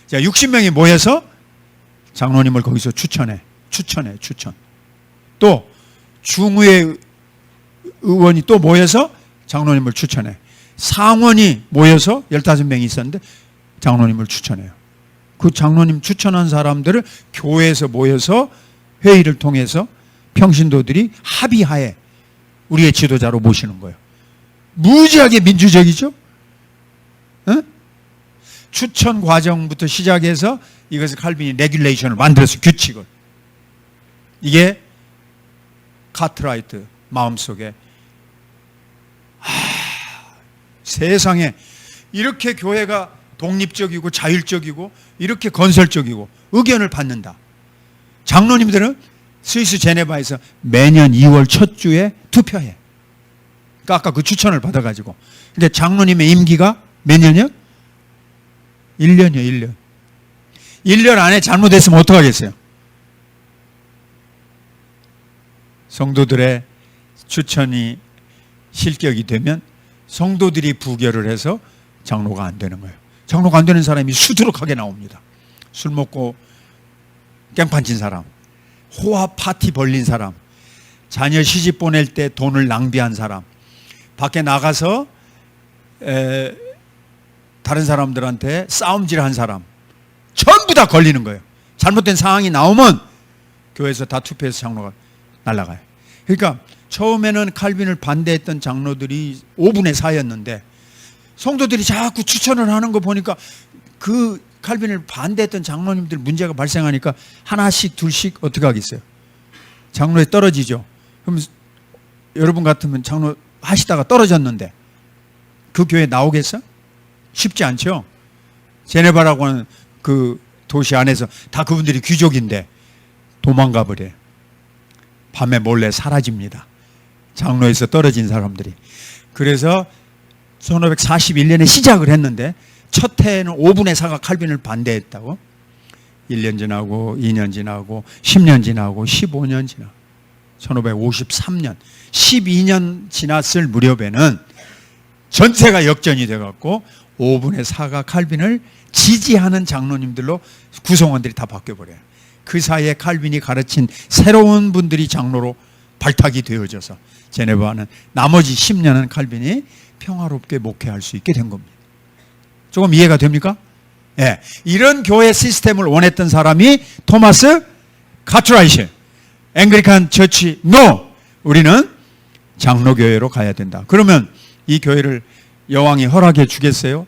자, 60명이 모여서 장로님을 거기서 추천. 또 중의회 의원이 또 모여서 장로님을 추천해. 상원이 모여서 15명이 있었는데 장로님을 추천해요. 그 장로님 추천한 사람들을 교회에서 모여서 회의를 통해서 평신도들이 합의하에 우리의 지도자로 모시는 거예요. 무지하게 민주적이죠? 어? 추천 과정부터 시작해서 이것을 칼빈이 레귤레이션을 만들었어요. 규칙을. 이게 카트라이트 마음속에 세상에 이렇게 교회가 독립적이고 자율적이고 이렇게 건설적이고 의견을 받는다. 장로님들은 스위스 제네바에서 매년 2월 첫 주에 투표해. 그러니까 아까 그 추천을 받아가지고. 근데 장로님의 임기가 몇 년이요? 1년이요, 1년. 1년 안에 잘못했으면 어떡하겠어요? 성도들의 추천이 실격이 되면 성도들이 부결을 해서 장로가 안 되는 거예요. 장로가 안 되는 사람이 수두룩하게 나옵니다. 술 먹고 깽판 친 사람, 호화 파티 벌린 사람, 자녀 시집 보낼 때 돈을 낭비한 사람, 밖에 나가서 다른 사람들한테 싸움질한 사람 전부 다 걸리는 거예요. 잘못된 상황이 나오면 교회에서 다 투표해서 장로가 날아가요. 그러니까 처음에는 칼빈을 반대했던 장로들이 5분의 4였는데 성도들이 자꾸 추천을 하는 거 보니까 그 칼빈을 반대했던 장로님들 문제가 발생하니까 하나씩 둘씩 어떻게 하겠어요? 장로에 떨어지죠. 그럼 여러분 같으면 장로 하시다가 떨어졌는데 그 교회 나오겠어? 쉽지 않죠. 제네바라고 하는 그 도시 안에서 다 그분들이 귀족인데 도망가 버려요. 밤에 몰래 사라집니다. 장로에서 떨어진 사람들이. 그래서 1541년에 시작을 했는데 첫 해에는 5분의 4가 칼빈을 반대했다고. 1년 지나고 2년 지나고 10년 지나고 15년 지나고 1553년 12년 지났을 무렵에는 전세가 역전이 돼갖고 5분의 4가 칼빈을 지지하는 장로님들로 구성원들이 다 바뀌어버려요. 그 사이에 칼빈이 가르친 새로운 분들이 장로로 발탁이 되어져서 제네바는 나머지 10년은 칼빈이 평화롭게 목회할 수 있게 된 겁니다. 조금 이해가 됩니까? 예. 이런 교회 시스템을 원했던 사람이 토마스 카트라이트. 앵글리칸 처치, NO! 우리는 장로교회로 가야 된다. 그러면 이 교회를 여왕이 허락해 주겠어요?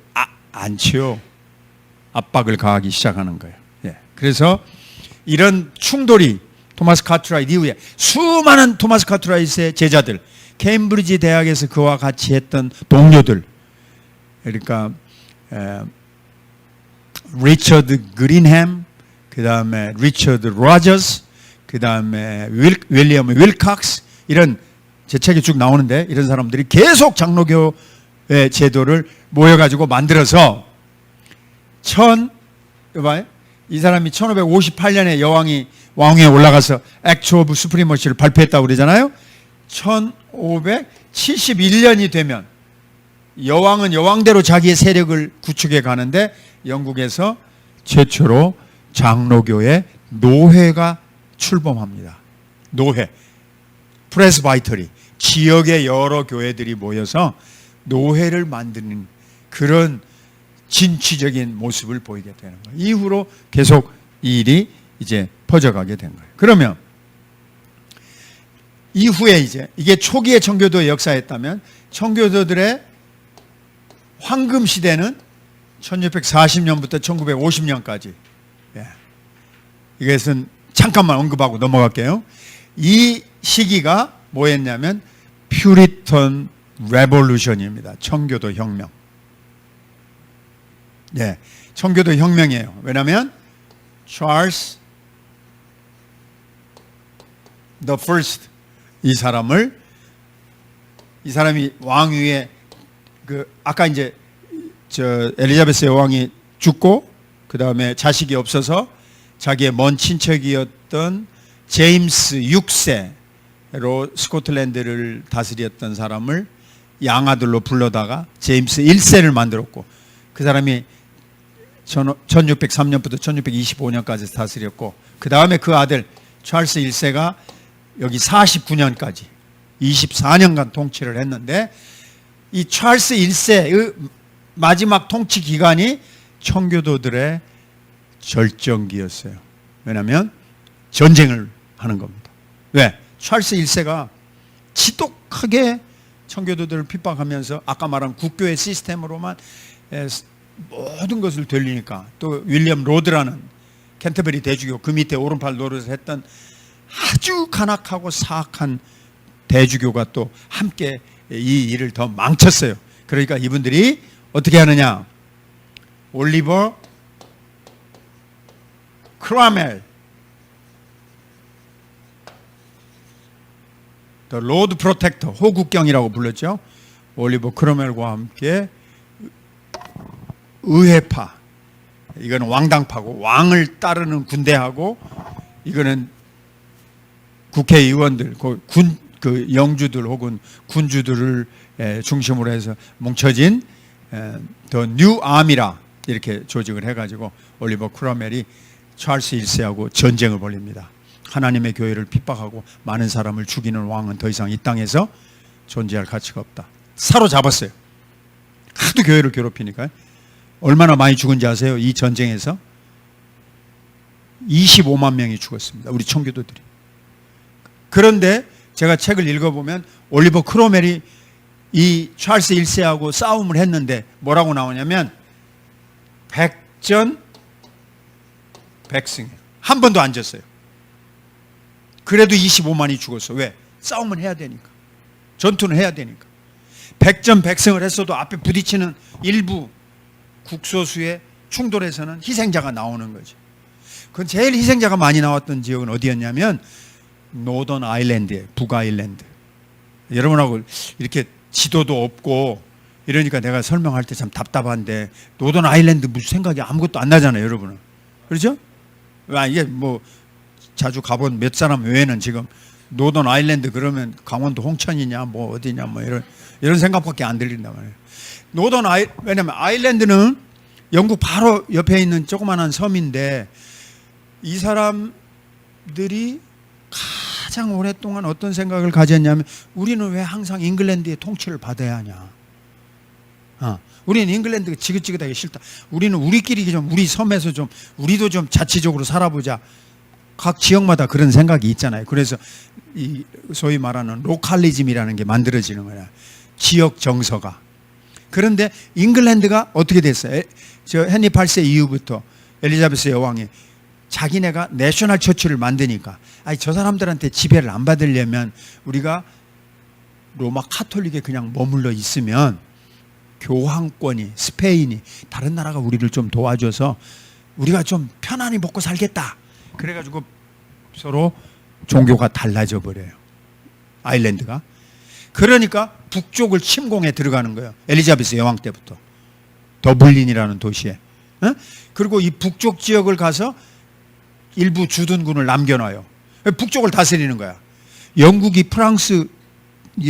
않지요. 압박을 가하기 시작하는 거예요. 예. 그래서 이런 충돌이 토마스 카트라이트 이후에 수많은 토마스 카트라이트의 제자들, 케임브리지 대학에서 그와 같이 했던 동료들, 그러니까 리처드 그린햄, 그 다음에 리처드 로저스, 그 다음에 윌리엄 윌칵스, 이런 제 책에 쭉 나오는데 이런 사람들이 계속 장로교의 제도를 모여가지고 만들어서 이 사람이 1558년에 여왕이 왕위에 올라가서 액트 오브 수프리머시를 발표했다고 그러잖아요. 1571년이 되면 여왕은 여왕대로 자기의 세력을 구축해 가는데 영국에서 최초로 장로교의 노회가 출범합니다. 노회, 프레스바이터리, 지역의 여러 교회들이 모여서 노회를 만드는 그런 진취적인 모습을 보이게 되는 거예요. 이후로 계속 이 일이 이제 퍼져가게 된 거예요. 그러면 이후에 이제 이게 초기의 청교도의 역사였다면 청교도들의 황금 시대는 1640년부터 1950년까지. 예. 이것은 잠깐만 언급하고 넘어갈게요. 이 시기가 뭐였냐면 퓨리턴 레볼루션입니다. 청교도 혁명. 예, 청교도 혁명이에요. 왜냐하면 찰스 the first 이 사람이 왕위에 아까 이제 엘리자베스 여왕이 죽고 그 다음에 자식이 없어서 자기의 먼 친척이었던 제임스 6세로 스코틀랜드를 다스렸던 사람을 양아들로 불러다가 제임스 1세를 만들었고 그 사람이 1603년부터 1625년까지 다스렸고 그 다음에 그 아들 찰스 1세가 여기 49년까지 24년간 통치를 했는데 이 찰스 1세의 마지막 통치 기간이 청교도들의 절정기였어요. 왜냐하면 전쟁을 하는 겁니다. 왜? 찰스 1세가 지독하게 청교도들을 핍박하면서 아까 말한 국교의 시스템으로만 모든 것을 되리니까 또 윌리엄 로드라는 캔터베리 대주교 그 밑에 오른팔 노릇을 했던 아주 간악하고 사악한 대주교가 또 함께 이 일을 더 망쳤어요. 그러니까 이분들이 어떻게 하느냐? 올리버 크라멜, The Lord Protector, 호국경이라고 불렀죠. 올리버 크라멜과 함께 의회파, 이거는 왕당파고 왕을 따르는 군대하고 이거는 국회의원들, 그 영주들 혹은 군주들을 중심으로 해서 뭉쳐진 더 뉴 아미라 이렇게 조직을 해가지고 올리버 크라멜이 찰스 1세하고 전쟁을 벌입니다. 하나님의 교회를 핍박하고 많은 사람을 죽이는 왕은 더 이상 이 땅에서 존재할 가치가 없다. 사로잡았어요. 하도 교회를 괴롭히니까. 얼마나 많이 죽은지 아세요? 이 전쟁에서 25만 명이 죽었습니다. 우리 청교도들이. 그런데 제가 책을 읽어보면 올리버 크로멜이 이 찰스 1세하고 싸움을 했는데 뭐라고 나오냐면 백전 백승, 한 번도 안 졌어요. 그래도 25만이 죽었어. 왜? 싸움은 해야 되니까. 전투는 해야 되니까. 백전 백승을 했어도 앞에 부딪히는 일부 국소수의 충돌에서는 희생자가 나오는 거죠. 그건 제일 희생자가 많이 나왔던 지역은 어디였냐면 노던 아일랜드예요. 북아일랜드. 여러분하고 이렇게 지도도 없고 이러니까 내가 설명할 때 참 답답한데 노던 아일랜드 무슨 생각이 아무것도 안 나잖아요, 여러분은. 그렇죠? 이게 뭐 자주 가본 몇 사람 외에는 지금 노던 아일랜드 그러면 강원도 홍천이냐 뭐 어디냐 뭐 이런 생각밖에 안 들린단 말이에요. 왜냐면 아일랜드는 영국 바로 옆에 있는 조그마한 섬인데 이 사람들이 가장 오랫동안 어떤 생각을 가졌냐면 우리는 왜 항상 잉글랜드의 통치를 받아야 하냐. 우리는 잉글랜드가 지긋지긋하게 싫다. 우리는 우리끼리 좀 우리 섬에서 좀 우리도 좀 자치적으로 살아보자. 각 지역마다 그런 생각이 있잖아요. 그래서 이 소위 말하는 로컬리즘이라는 게 만들어지는 거야. 지역 정서가. 그런데 잉글랜드가 어떻게 됐어요? 저 헨리 8세 이후부터 엘리자베스 여왕이 자기네가 내셔널 처치를 만드니까 아니 저 사람들한테 지배를 안 받으려면 우리가 로마 카톨릭에 그냥 머물러 있으면 교황권이 스페인이 다른 나라가 우리를 좀 도와줘서 우리가 좀 편안히 먹고 살겠다. 그래가지고 서로 종교가 달라져 버려요. 아일랜드가. 그러니까 북쪽을 침공해 들어가는 거예요. 엘리자베스 여왕 때부터. 더블린이라는 도시에. 어? 그리고 이 북쪽 지역을 가서 일부 주둔군을 남겨놔요. 북쪽을 다스리는 거야. 영국이 프랑스,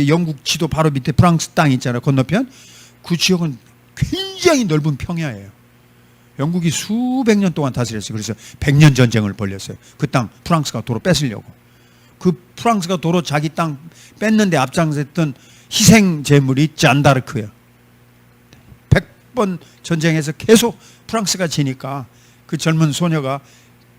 영국 지도 바로 밑에 프랑스 땅 있잖아요. 건너편. 그 지역은 굉장히 넓은 평야예요. 영국이 수백 년 동안 다스렸어요. 그래서 100년 전쟁을 벌였어요. 그 땅 프랑스가 도로 뺏으려고. 그 프랑스가 도로 자기 땅 뺏는데 앞장섰던 희생 제물이 잔다르크예요. 100번 전쟁에서 계속 프랑스가 지니까 그 젊은 소녀가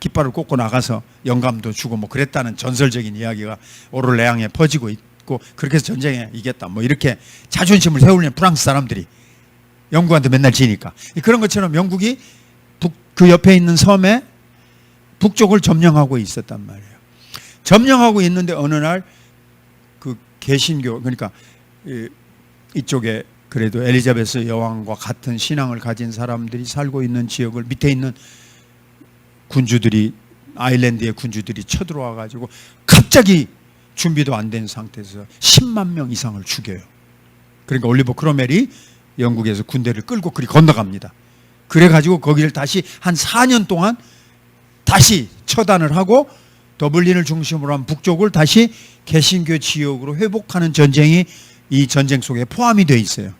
깃발을 꽂고 나가서 영감도 주고 뭐 그랬다는 전설적인 이야기가 오를레앙에 퍼지고 있고 그렇게 해서 전쟁에 이겼다. 뭐 이렇게 자존심을 세우려는 프랑스 사람들이 영국한테 맨날 지니까. 그런 것처럼 영국이 그 옆에 있는 섬에 북쪽을 점령하고 있었단 말이에요. 점령하고 있는데 어느 날 그 개신교 그러니까 이쪽에 그래도 엘리자베스 여왕과 같은 신앙을 가진 사람들이 살고 있는 지역을 밑에 있는 군주들이 아일랜드의 군주들이 쳐들어와 가지고 갑자기 준비도 안 된 상태에서 10만 명 이상을 죽여요. 그러니까 올리버 크로멜이 영국에서 군대를 끌고 그리 건너갑니다. 그래가지고 거기를 다시 한 4년 동안 다시 처단을 하고 더블린을 중심으로 한 북쪽을 다시 개신교 지역으로 회복하는 전쟁이 이 전쟁 속에 포함이 되어 있어요.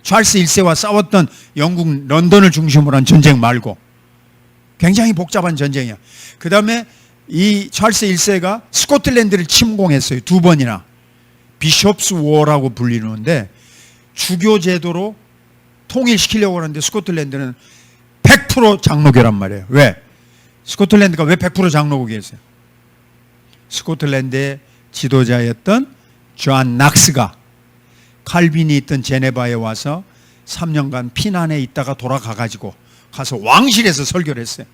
찰스 1세와 싸웠던 영국 런던을 중심으로 한 전쟁 말고 굉장히 복잡한 전쟁이야. 그 다음에 이 찰스 1세가 스코틀랜드를 침공했어요. 2번이나. 비숍스 워라고 불리는데 주교 제도로 통일시키려고 하는데 스코틀랜드는 100% 장로교란 말이에요. 왜? 스코틀랜드가 왜 100% 장로교였어요? 스코틀랜드의 지도자였던 존 낙스가 칼빈이 있던 제네바에 와서 3년간 피난에 있다가 돌아가가지고 가서 왕실에서 설교를 했어요.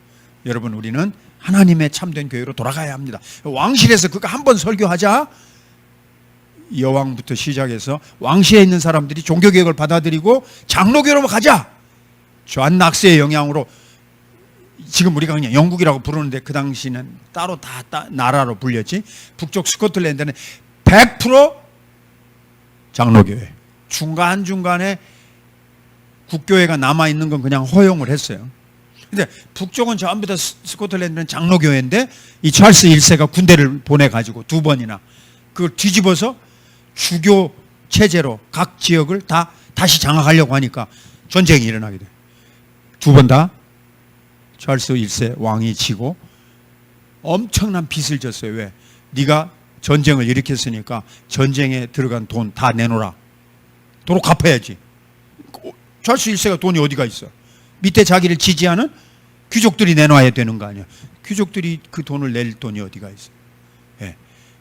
여러분 우리는 하나님의 참된 교회로 돌아가야 합니다. 왕실에서 그거 한번 설교하자 여왕부터 시작해서 왕실에 있는 사람들이 종교개혁을 받아들이고 장로교로 가자. 존 낙스의 영향으로 지금 우리가 그냥 영국이라고 부르는데 그 당시는 따로 다 나라로 불렸지. 북쪽 스코틀랜드는 100% 장로교회. 중간중간에 국교회가 남아있는 건 그냥 허용을 했어요. 근데 북쪽은 전부 다 스코틀랜드는 장로교회인데 이 찰스 1세가 군대를 보내가지고 2번이나 그걸 뒤집어서 주교 체제로 각 지역을 다 다시 장악하려고 하니까 전쟁이 일어나게 돼요. 2번 다 찰스 1세 왕이 지고 엄청난 빚을 졌어요. 왜? 네가 전쟁을 일으켰으니까 전쟁에 들어간 돈 다 내놓으라. 도로 갚아야지. 찰스 1세가 돈이 어디가 있어? 밑에 자기를 지지하는 귀족들이 내놔야 되는 거 아니야. 귀족들이 그 돈을 낼 돈이 어디가 있어. 예.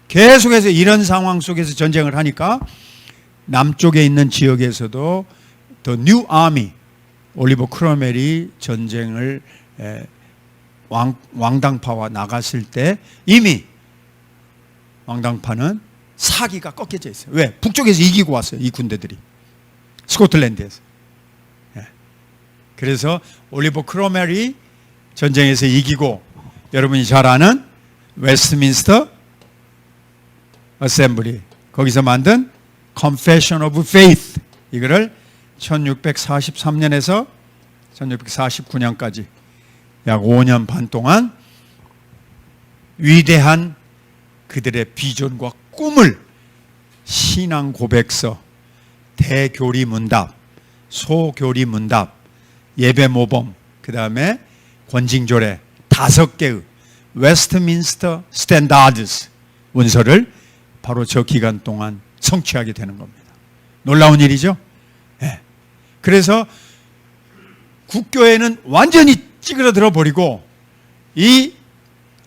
계속해서 이런 상황 속에서 전쟁을 하니까 남쪽에 있는 지역에서도 The New Army 올리버 크로멜이 전쟁을 왕당파와 나갔을 때 이미 왕당파는 사기가 꺾여져 있어요. 왜? 북쪽에서 이기고 왔어요. 이 군대들이. 스코틀랜드에서. 그래서 올리버 크로멜이 전쟁에서 이기고 여러분이 잘 아는 웨스트민스터 어셈블리 거기서 만든 Confession of Faith 이거를 1643년에서 1649년까지 약 5년 반 동안 위대한 그들의 비전과 꿈을 신앙 고백서, 대교리 문답, 소교리 문답, 예배 모범, 그 다음에 권징조례 5개의 웨스트민스터 스탠다드스 문서를 바로 저 기간 동안 성취하게 되는 겁니다. 놀라운 일이죠? 네. 그래서 국교회는 완전히 찌그러들어 버리고 이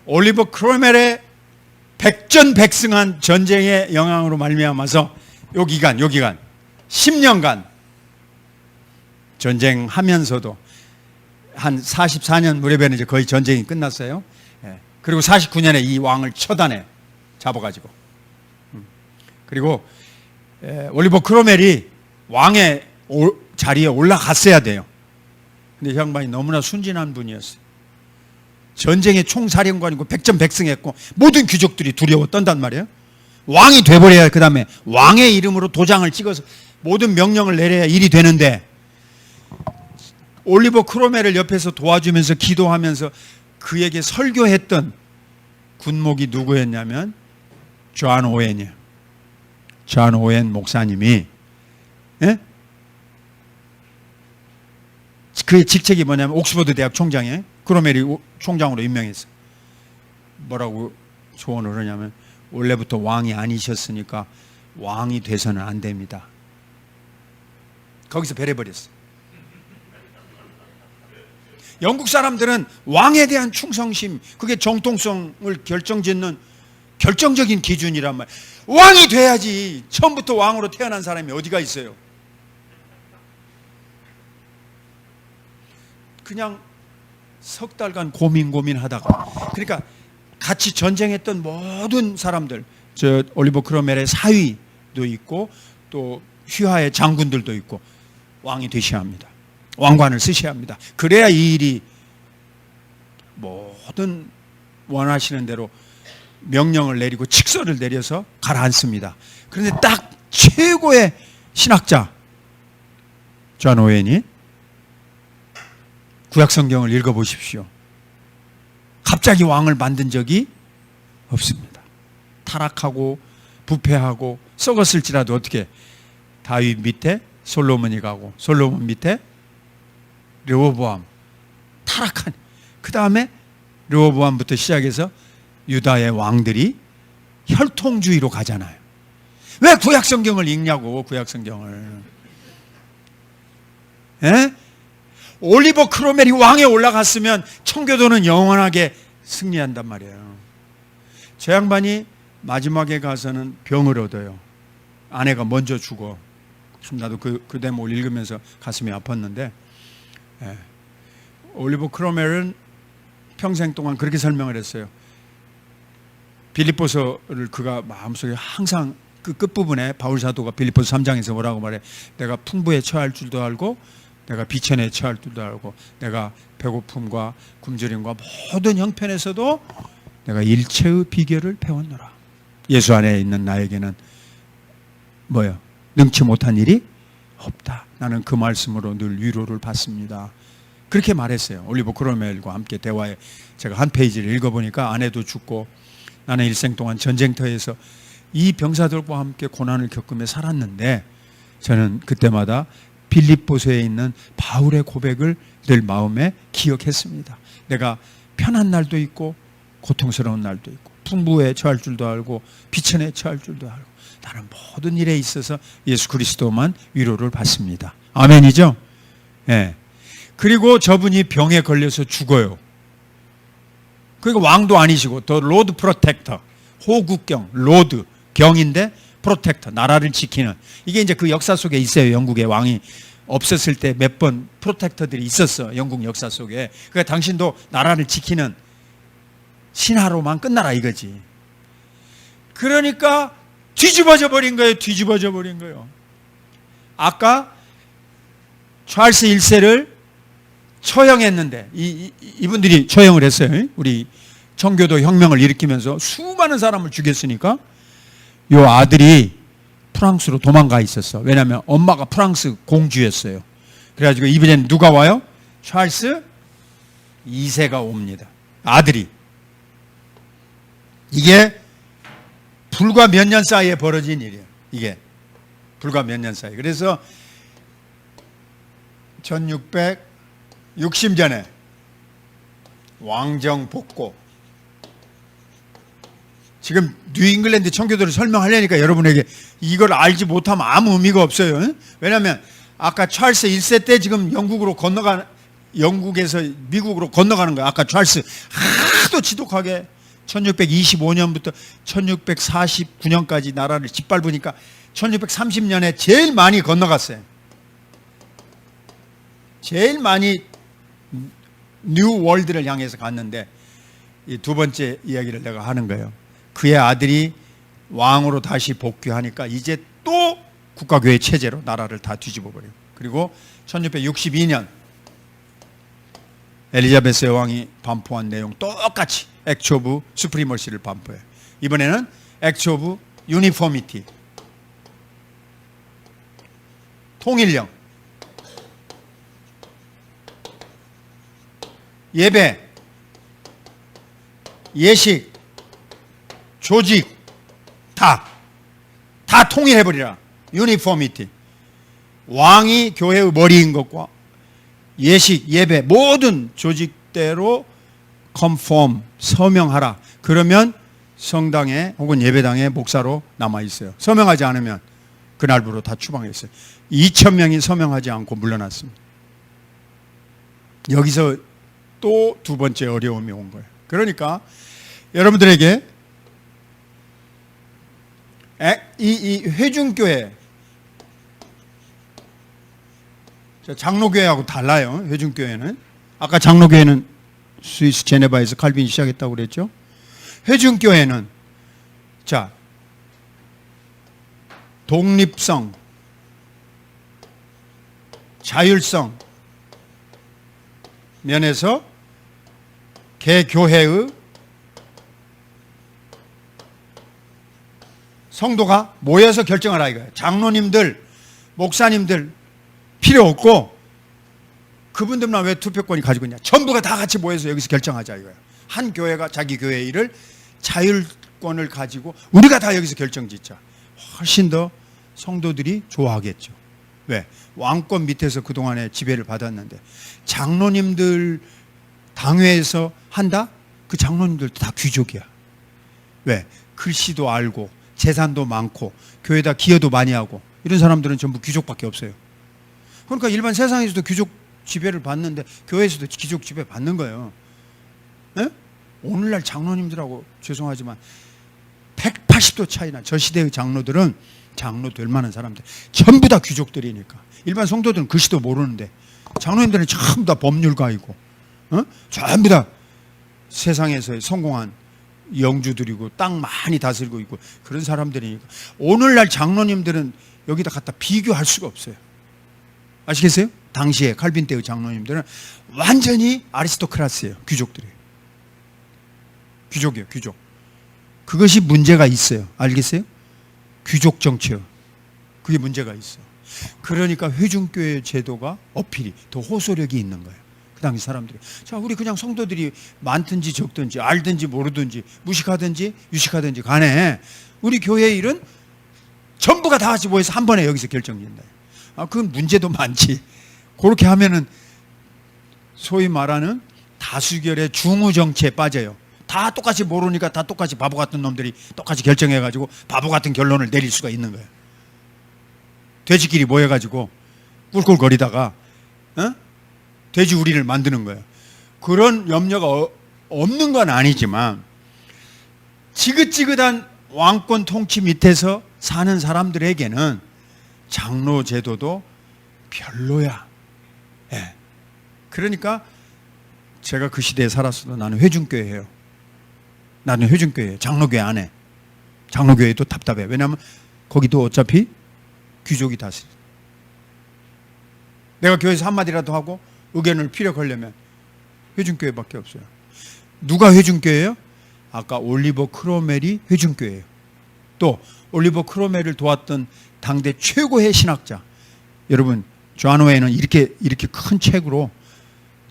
올리버 크로멜의 백전백승한 전쟁의 영향으로 말미암아서 요 기간 10년간 전쟁하면서도 한 44년 무렵에는 이제 거의 전쟁이 끝났어요. 예. 그리고 49년에 이 왕을 처단해 잡아가지고. 그리고 올리버 크로멜이 왕의 자리에 올라갔어야 돼요. 근데 이 양반이 너무나 순진한 분이었어요. 전쟁의 총사령관이고 백전백승했고 모든 귀족들이 두려워 떤단 말이에요. 왕이 돼버려야 그 다음에 왕의 이름으로 도장을 찍어서 모든 명령을 내려야 일이 되는데, 올리버 크로멜을 옆에서 도와주면서 기도하면서 그에게 설교했던 군목이 누구였냐면 존 오웬이에요. 존 오웬 목사님이, 예? 그의 직책이 뭐냐면 옥스퍼드 대학 총장에 크로멜이 총장으로 임명했어요. 뭐라고 조언을 하냐면 원래부터 왕이 아니셨으니까 왕이 돼서는 안 됩니다. 거기서 배려버렸어요. 영국 사람들은 왕에 대한 충성심, 그게 정통성을 결정짓는 결정적인 기준이란 말이에요. 왕이 돼야지. 처음부터 왕으로 태어난 사람이 어디가 있어요? 그냥 석 달간 고민하다가, 그러니까 같이 전쟁했던 모든 사람들, 저 올리버 크로멜의 사위도 있고 또 휘하의 장군들도 있고 왕이 되셔야 합니다. 왕관을 쓰셔야 합니다. 그래야 이 일이 모든 원하시는 대로 명령을 내리고 칙서를 내려서 가라앉습니다. 그런데 딱 최고의 신학자 존 오웬이 구약성경을 읽어보십시오. 갑자기 왕을 만든 적이 없습니다. 타락하고 부패하고 썩었을지라도 어떻게, 다윗 밑에 솔로몬이 가고 솔로몬 밑에 르호보암, 타락한, 그 다음에 르호보암부터 시작해서 유다의 왕들이 혈통주의로 가잖아요. 왜 구약성경을 읽냐고, 구약성경을. 예? 올리버 크로멜이 왕에 올라갔으면 청교도는 영원하게 승리한단 말이에요. 저 양반이 마지막에 가서는 병을 얻어요. 아내가 먼저 죽어. 참 나도 그 대목을 읽으면서 가슴이 아팠는데, 예. 올리버 크로멜은 평생 동안 그렇게 설명을 했어요. 빌립보서를 그가 마음속에 항상 그 끝부분에 바울 사도가 빌립보서 3장에서 뭐라고 말해? 내가 풍부에 처할 줄도 알고 내가 비천에 처할 줄도 알고 내가 배고픔과 굶주림과 모든 형편에서도 내가 일체의 비결을 배웠노라. 예수 안에 있는 나에게는 뭐요? 능치 못한 일이 없다. 나는 그 말씀으로 늘 위로를 받습니다. 그렇게 말했어요. 올리버 크로멜과 함께 대화에 제가 한 페이지를 읽어보니까 아내도 죽고 나는 일생 동안 전쟁터에서 이 병사들과 함께 고난을 겪으며 살았는데 저는 그때마다 빌립보서에 있는 바울의 고백을 늘 마음에 기억했습니다. 내가 편한 날도 있고 고통스러운 날도 있고 풍부에 처할 줄도 알고 비천에 처할 줄도 알고 나는 모든 일에 있어서 예수 그리스도만 위로를 받습니다. 아멘이죠? 예. 그리고 저분이 병에 걸려서 죽어요. 그러니까 왕도 아니시고 더 로드 프로텍터, 호국경, 로드 경인데 프로텍터, 나라를 지키는, 이게 이제 그 역사 속에 있어요. 영국의 왕이 없었을 때 몇 번 프로텍터들이 있었어. 영국 역사 속에. 그러니까 당신도 나라를 지키는 신하로만 끝나라 이거지. 그러니까 뒤집어져 버린 거예요. 뒤집어져 버린 거예요. 아까 찰스 1세를 처형했는데 이분들이 처형을 했어요. 우리 청교도 혁명을 일으키면서 수많은 사람을 죽였으니까 요 아들이 프랑스로 도망가 있었어. 왜냐하면 엄마가 프랑스 공주였어요. 그래가지고 이번에는 누가 와요? 찰스 2세가 옵니다. 아들이. 이게 불과 몇 년 사이에 벌어진 일이에요. 이게 불과 몇 년 사이. 그래서 1660년에 왕정 복고. 지금 뉴잉글랜드 청교도를 설명하려니까 여러분에게 이걸 알지 못하면 아무 의미가 없어요. 왜냐하면 아까 찰스 1세 때 지금 영국에서 미국으로 건너가는 거예요. 아까 찰스 하도 지독하게 1625년부터 1649년까지 나라를 짓밟으니까 1630년에 제일 많이 건너갔어요. 제일 많이 뉴 월드를 향해서 갔는데 이 두 번째 이야기를 내가 하는 거예요. 그의 아들이 왕으로 다시 복귀하니까 이제 또 국가교회 체제로 나라를 다 뒤집어 버려요. 그리고 1662년 엘리자베스 여왕이 반포한 내용 똑같이 액트 오브 수프리머시를 반포해요. 이번에는 액트 오브 유니포미티, 통일령, 예배, 예식, 조직 다 통일해버리라. 유니포미티. 왕이 교회의 머리인 것과 예식, 예배 모든 조직대로 컨폼, 서명하라. 그러면 성당에 혹은 예배당에 목사로 남아있어요. 서명하지 않으면 그날부로 다 추방했어요. 2,000명이 서명하지 않고 물러났습니다. 여기서 또 두 번째 어려움이 온 거예요. 그러니까 여러분들에게 이 회중교회, 장로교회하고 달라요. 회중교회는 아까 장로교회는 스위스 제네바에서 칼빈이 시작했다고 그랬죠. 회중교회는 자 독립성, 자율성 면에서 개교회의 성도가 모여서 결정하라 이거예요. 장로님들, 목사님들 필요 없고 그분들만 왜 투표권이 가지고 있냐. 전부가 다 같이 모여서 여기서 결정하자 이거예요. 한 교회가 자기 교회 일을 자율권을 가지고 우리가 다 여기서 결정짓자. 훨씬 더 성도들이 좋아하겠죠. 왜? 왕권 밑에서 그동안에 지배를 받았는데 장로님들 당회에서 한다? 그 장로님들도 다 귀족이야. 왜? 글씨도 알고 재산도 많고 교회에다 기여도 많이 하고 이런 사람들은 전부 귀족밖에 없어요. 그러니까 일반 세상에서도 귀족 지배를 받는데 교회에서도 귀족 지배 받는 거예요. 네? 오늘날 장로님들하고 죄송하지만 180도 차이나. 저 시대의 장로들은 장로 될 만한 사람들 전부 다 귀족들이니까. 일반 성도들은 글씨도 모르는데 장로님들은 전부 다 법률가이고 전부 다 세상에서 성공한 영주들이고 땅 많이 다스리고 있고 그런 사람들이니까 오늘날 장로님들은 여기다 갖다 비교할 수가 없어요. 아시겠어요? 당시에 칼빈 때의 장로님들은 완전히 아리스토크라스예요. 귀족들이에요. 귀족이에요. 귀족. 그것이 문제가 있어요. 알겠어요? 귀족 정치요. 그게 문제가 있어. 그러니까 회중교회 제도가 어필이 더 호소력이 있는 거예요. 그 당시 사람들이. 자, 우리 그냥 성도들이 많든지 적든지 알든지 모르든지 무식하든지 유식하든지 간에 우리 교회 일은 전부가 다 같이 모여서 한 번에 여기서 결정된다. 아, 그건 문제도 많지. 그렇게 하면은 소위 말하는 다수결의 중우 정치에 빠져요. 다 똑같이 모르니까 다 똑같이 바보 같은 놈들이 똑같이 결정해가지고 바보 같은 결론을 내릴 수가 있는 거예요. 돼지끼리 모여가지고 꿀꿀거리다가 돼지우리를 만드는 거예요. 그런 염려가 없는 건 아니지만 지긋지긋한 왕권 통치 밑에서 사는 사람들에게는 장로 제도도 별로야. 예. 그러니까 제가 그 시대에 살았어도 나는 회중교회예요. 나는 회중교회, 장로교회 안 해. 장로교회도 답답해. 왜냐하면 거기도 어차피 귀족이 다스려. 내가 교회에서 한마디라도 하고 의견을 피력하려면 회중교회밖에 없어요. 누가 회중교회예요? 아까 올리버 크로멜이 회중교회예요. 또 올리버 크로멜을 도왔던 당대 최고의 신학자. 여러분, 존 오웬은 이렇게 큰 책으로,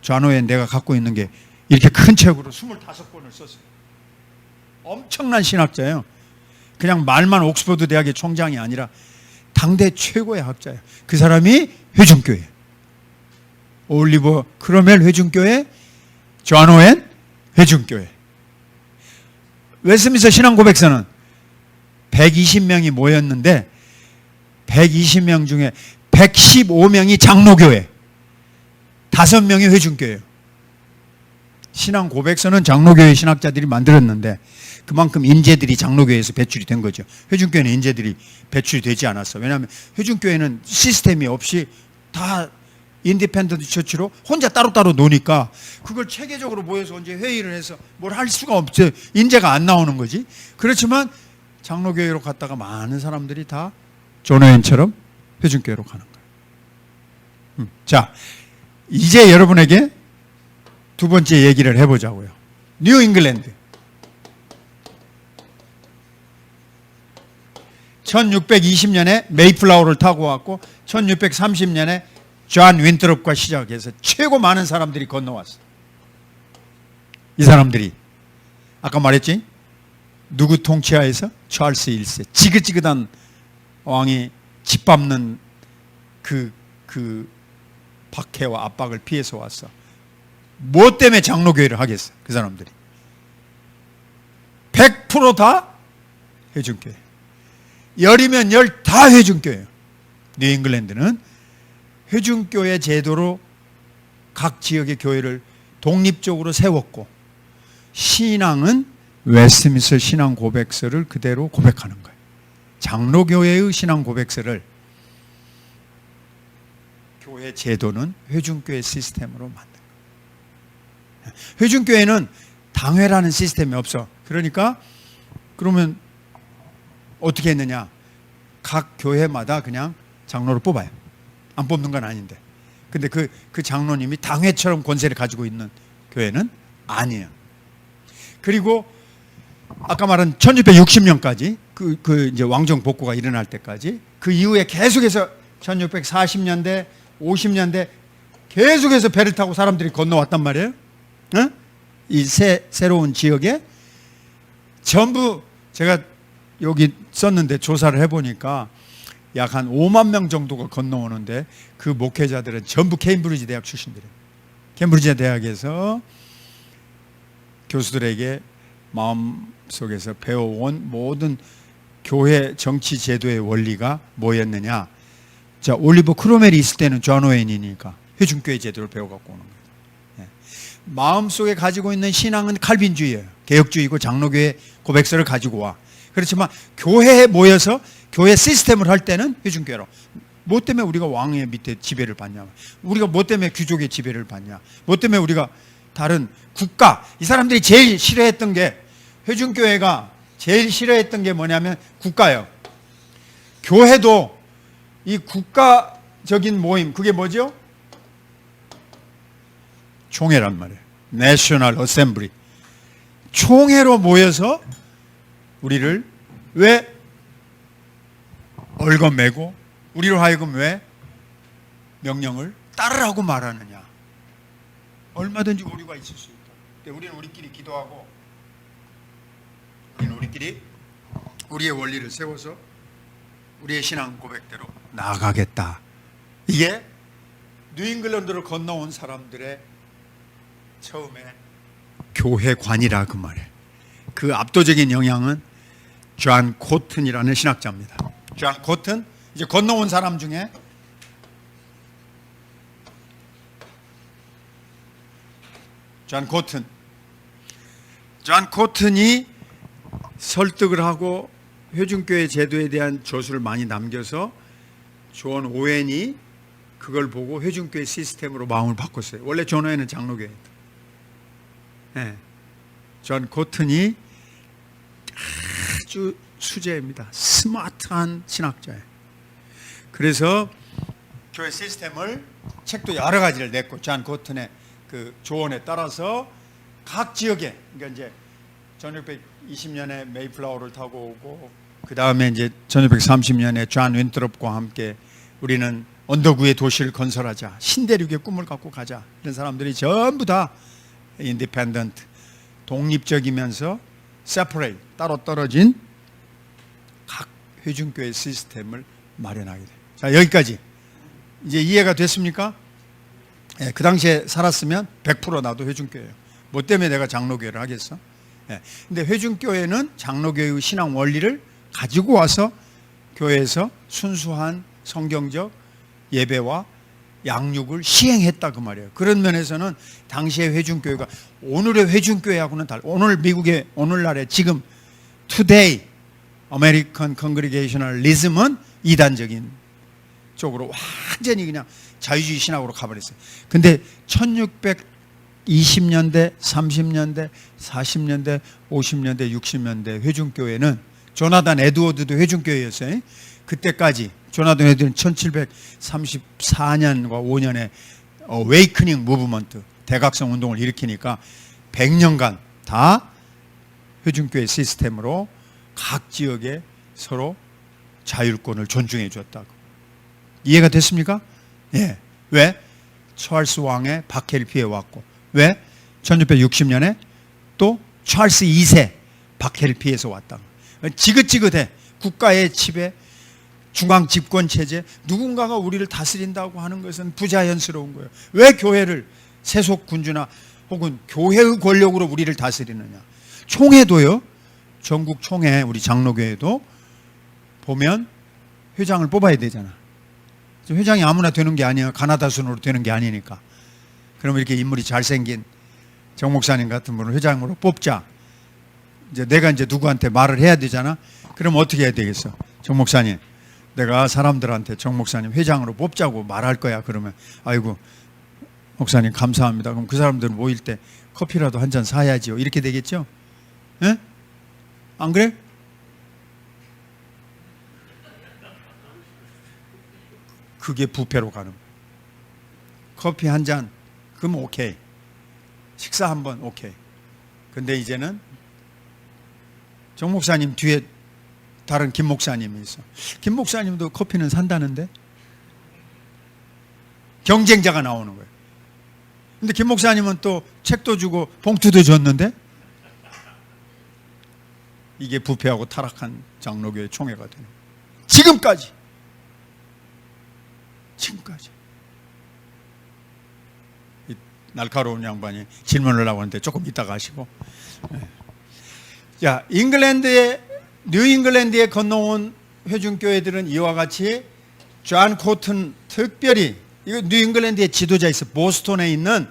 존 오웬 내가 갖고 있는 게 이렇게 큰 책으로 25권을 썼어요. 엄청난 신학자예요. 그냥 말만 옥스퍼드 대학의 총장이 아니라 당대 최고의 학자예요. 그 사람이 회중교회. 올리버 크로멜 회중교회, 존 오웬 회중교회. 웨스민스터 신앙고백서는 120명이 모였는데 120명 중에 115명이 장로교회, 5명이 회중교회예요. 신앙 고백서는 장로교회 신학자들이 만들었는데 그만큼 인재들이 장로교회에서 배출이 된 거죠. 회중교회는 인재들이 배출이 되지 않았어. 왜냐하면 회중교회는 시스템이 없이 다 인디펜던트 처치로 혼자 따로따로 노니까 그걸 체계적으로 모여서 이제 회의를 해서 뭘 할 수가 없죠. 인재가 안 나오는 거지. 그렇지만 장로교회로 갔다가 많은 사람들이 다 존 오웬처럼 회중교회로 가는 거예요. 자, 이제 여러분에게 두 번째 얘기를 해보자고요. 뉴 잉글랜드. 1620년에 메이플라워를 타고 왔고 1630년에 존 윈트롭과 시작해서 최고 많은 사람들이 건너왔어. 이 사람들이 아까 말했지? 누구 통치하에서? 찰스 1세. 지긋지긋한 왕이 짓밟는 그 박해와 압박을 피해서 왔어. 뭐 때문에 장로교회를 하겠어? 그 사람들이 100% 다 회중교회. 열이면 열 다 회중교회예요. 뉴 잉글랜드는 회중교회 제도로 각 지역의 교회를 독립적으로 세웠고 신앙은 웨스트민스터 신앙 고백서를 그대로 고백하는 거예요. 장로교회의 신앙 고백서를 교회 제도는 회중교회 시스템으로 만든 거예요. 회중교회는 당회라는 시스템이 없어. 그러니까 그러면 어떻게 했느냐? 각 교회마다 그냥 장로를 뽑아요. 안 뽑는 건 아닌데. 근데 그 장로님이 당회처럼 권세를 가지고 있는 교회는 아니에요. 그리고 아까 말한 1660년까지 그 이제 왕정 복구가 일어날 때까지 그 이후에 계속해서 1640년대, 50년대 계속해서 배를 타고 사람들이 건너왔단 말이에요. 어? 이 새로운 지역에 전부 제가 여기 썼는데 조사를 해보니까 약 한 5만 명 정도가 건너오는데 그 목회자들은 전부 케임브리지 대학 출신들이에요. 케임브리지 대학에서 교수들에게 마음속에서 배워온 모든 교회 정치 제도의 원리가 뭐였느냐. 자, 올리버 크로멜이 있을 때는 존 오웬이니까 회중교회 제도를 배워갖고 오는 거예요. 네. 마음속에 가지고 있는 신앙은 칼빈주의예요. 개혁주의고 장로교회 고백서를 가지고 와. 그렇지만 교회에 모여서 교회 시스템을 할 때는 회중교회로. 뭐 때문에 우리가 왕의 밑에 지배를 받냐? 우리가 뭐 때문에 귀족의 지배를 받냐? 뭐 때문에 우리가 다른 국가, 이 사람들이 제일 싫어했던 게, 회중교회가 제일 싫어했던 게 뭐냐면 국가예요. 교회도 이 국가적인 모임, 그게 뭐죠? 총회란 말이에요. National Assembly. 총회로 모여서 우리를 왜 얽어매고 우리로 하여금 왜 명령을 따르라고 말하느냐. 얼마든지 오류가 있을 수 있다. 근데 우리는 우리끼리 기도하고 우리는 우리끼리 우리의 원리를 세워서 우리의 신앙 고백대로 나아가겠다. 이게 뉴잉글랜드로 건너온 사람들의 처음에 교회관이라 그 말이에요. 그 압도적인 영향은 존 코튼이라는 신학자입니다. 존 코튼, 이제 건너온 사람 중에 존 코튼이 설득을 하고 회중교회 제도에 대한 저술을 많이 남겨서 존 오웬이 그걸 보고 회중교회 시스템으로 마음을 바꿨어요. 원래 존 오웬은 장로교회였다. 네. 존 코튼이 아주 수제입니다. 스마트한 신학자예요. 그래서 교회 시스템을 책도 여러 가지를 냈고 존 코튼의 그 조언에 따라서 각 지역에, 그러니까 이제 1620년에 메이플라워를 타고 오고 그 다음에 이제 1630년에 존 윈트롭과 함께 우리는 언덕 위에 도시를 건설하자, 신대륙의 꿈을 갖고 가자, 이런 사람들이 전부 다 인디펜던트, 독립적이면서 세퍼레이트, 따로 떨어진 각 회중교회 시스템을 마련하게 돼요. 자, 여기까지 이제 이해가 됐습니까? 예, 그 당시에 살았으면 100% 나도 회중교회예요. 뭐 때문에 내가 장로교회를 하겠어? 예, 근데 회중교회는 장로교회의 신앙 원리를 가지고 와서 교회에서 순수한 성경적 예배와 양육을 시행했다 그 말이에요. 그런 면에서는 당시의 회중교회가 오늘의 회중교회하고는 달라. 오늘 미국의 오늘날의 지금 today American Congregationalism은 이단적인 쪽으로 완전히 그냥 자유주의 신학으로 가버렸어요. 근데 1620년대, 30년대, 40년대, 50년대, 60년대 회중교회는 조나단 에드워드도 회중교회였어요. 그때까지 조나단 에드워드는 1734년과 5년에 웨이크닝 무브먼트 대각성 운동을 일으키니까 100년간 다 회중교회 시스템으로 각 지역에 서로 자율권을 존중해 줬다고. 이해가 됐습니까? 예. 왜? 찰스 왕의 박해를 피해왔고, 왜? 1660년에 또 찰스 2세 박해를 피해서 왔다. 지긋지긋해. 국가의 지배, 중앙 집권 체제, 누군가가 우리를 다스린다고 하는 것은 부자연스러운 거예요. 왜 교회를 세속 군주나 혹은 교회의 권력으로 우리를 다스리느냐? 총회도요. 전국 총회 우리 장로교회도 보면 회장을 뽑아야 되잖아. 회장이 아무나 되는 게 아니에요. 가나다 순으로 되는 게 아니니까. 그럼 이렇게 인물이 잘생긴 정 목사님 같은 분을 회장으로 뽑자. 이제 내가 이제 누구한테 말을 해야 되잖아. 그럼 어떻게 해야 되겠어? 정 목사님, 내가 사람들한테 정 목사님 회장으로 뽑자고 말할 거야. 그러면 아이고 목사님 감사합니다. 그럼 그 사람들 모일 때 커피라도 한 잔 사야지요. 이렇게 되겠죠? 예? 안 그래? 그게 부패로 가는 거예요. 커피 한 잔, 그럼 오케이. 식사 한 번 오케이. 근데 이제는 정 목사님 뒤에 다른 김 목사님이 있어. 김 목사님도 커피는 산다는데 경쟁자가 나오는 거예요. 근데 김 목사님은 또 책도 주고 봉투도 줬는데 이게 부패하고 타락한 장로교회 총회가 되는 거예요. 지금까지. 이 날카로운 양반이 질문을 하고 하는데 조금 이따가 하시고. 자, 뉴잉글랜드에 건너온 회중교회들은 이와 같이 존 코튼 특별히 이거 뉴잉글랜드의 지도자 있어. 보스턴에 있는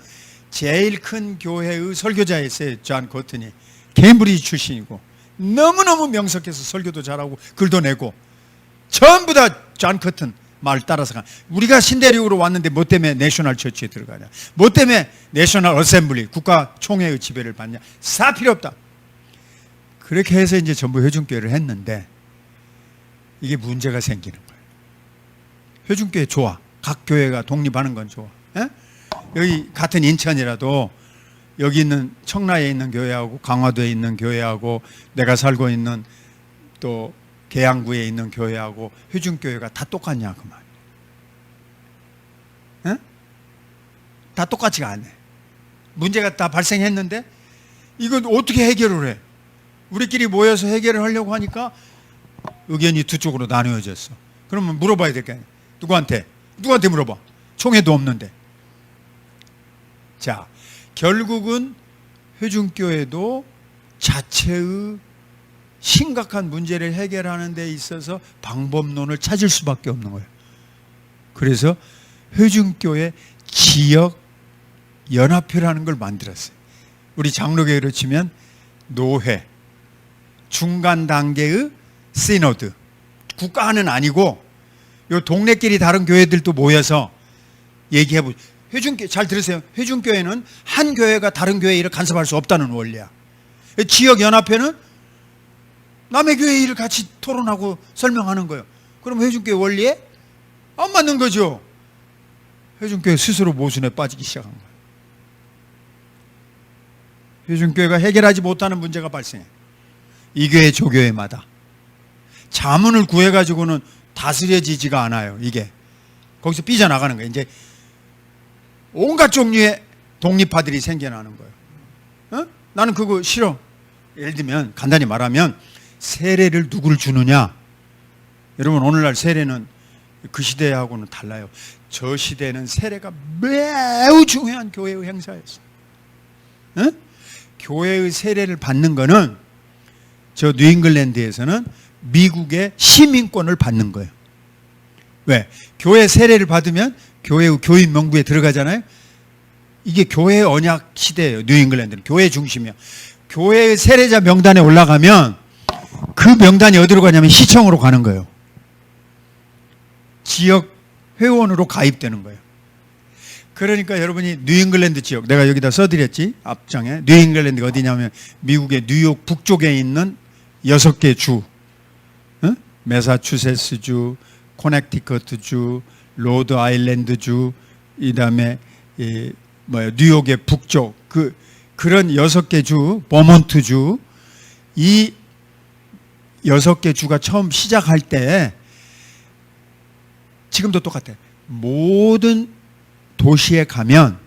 제일 큰 교회의 설교자였어요. 존 코튼이 케임브리지 출신이고 너무너무 명석해서 설교도 잘하고 글도 내고 전부 다 존 코튼 말 따라서 가. 우리가 신대륙으로 왔는데 뭐 때문에 내셔널 처치에 들어가냐? 뭐 때문에 내셔널 어셈블리 국가 총회의 지배를 받냐? 다 필요 없다. 그렇게 해서 이제 전부 회중교회를 했는데 이게 문제가 생기는 거예요. 회중교회 좋아. 각 교회가 독립하는 건 좋아. 에? 여기 같은 인천이라도 여기 있는 청라에 있는 교회하고 강화도에 있는 교회하고 내가 살고 있는 또 계양구에 있는 교회하고 회중교회가 다 똑같냐 그 말. 에? 다 똑같지가 않네. 문제가 다 발생했는데 이건 어떻게 해결을 해? 우리끼리 모여서 해결을 하려고 하니까 의견이 두 쪽으로 나누어졌어. 그러면 물어봐야 될 거 아니야. 누구한테 물어봐. 총회도 없는데. 자, 결국은 회중교회도 자체의 심각한 문제를 해결하는 데 있어서 방법론을 찾을 수밖에 없는 거예요. 그래서 회중교회 지역 연합회라는 걸 만들었어요. 우리 장로교회로 치면 노회, 중간 단계의 시노드, 국가는 아니고 요 동네끼리 다른 교회들도 모여서 얘기해보죠. 회중교회 잘 들으세요. 회중교회는 한 교회가 다른 교회 일을 간섭할 수 없다는 원리야. 지역연합회는 남의 교회 일을 같이 토론하고 설명하는 거예요. 그럼 회중교회 원리에 안 맞는 거죠. 회중교회 스스로 모순에 빠지기 시작한 거예요. 회중교회가 해결하지 못하는 문제가 발생해. 이 교회 저 교회마다 자문을 구해가지고는 다스려지지가 않아요. 이게 거기서 삐져나가는 거예요. 이제 온갖 종류의 독립파들이 생겨나는 거예요. 어? 나는 그거 싫어. 예를 들면 간단히 말하면 세례를 누구를 주느냐. 여러분 오늘날 세례는 그 시대하고는 달라요. 저 시대는 세례가 매우 중요한 교회의 행사였어요. 어? 교회의 세례를 받는 거는 저 뉴잉글랜드에서는 미국의 시민권을 받는 거예요. 왜? 교회 세례를 받으면 교회의 교인 명부에 들어가잖아요. 이게 교회의 언약 시대예요. 뉴잉글랜드는 교회 중심이야. 교회의 세례자 명단에 올라가면 그 명단이 어디로 가냐면 시청으로 가는 거예요. 지역 회원으로 가입되는 거예요. 그러니까 여러분이 뉴잉글랜드 지역, 내가 여기다 써드렸지 앞장에. 뉴잉글랜드가 어디냐면 미국의 뉴욕 북쪽에 있는 6개 주, 매사추세츠주, 코넥티컷주, 로드 아일랜드주, 이 다음에 뉴욕의 북쪽 그런 6개 주, 버몬트주, 이 6개 주가 처음 시작할 때 지금도 똑같아요. 모든 도시에 가면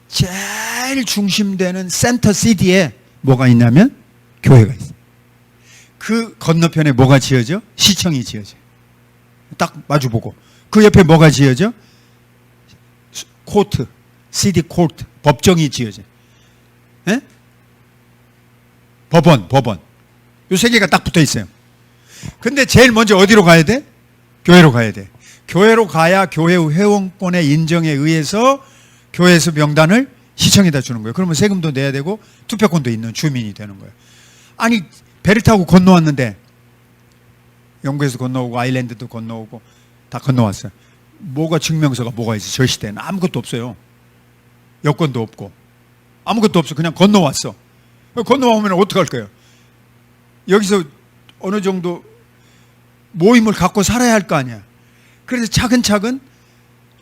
제일 중심되는 센터 시티에 뭐가 있냐면 교회가 있어요. 그 건너편에 뭐가 지어져? 시청이 지어져요. 딱 마주보고. 그 옆에 뭐가 지어져? 코트, 시티 코트, 법정이 지어져. 예? 법원. 이 세 개가 딱 붙어 있어요. 근데 제일 먼저 어디로 가야 돼? 교회로 가야 돼. 교회로 가야 교회 회원권의 인정에 의해서 교회에서 명단을 시청에다 주는 거예요. 그러면 세금도 내야 되고 투표권도 있는 주민이 되는 거예요. 아니 배를 타고 건너왔는데 영국에서 건너오고 아일랜드도 건너오고 다 건너왔어요. 뭐가 증명서가 뭐가 있어? 저 시대는 아무것도 없어요. 여권도 없고 아무것도 없어. 그냥 건너왔어. 건너오면 어떡할 거예요? 여기서 어느 정도 모임을 갖고 살아야 할 거 아니야. 그래서 차근차근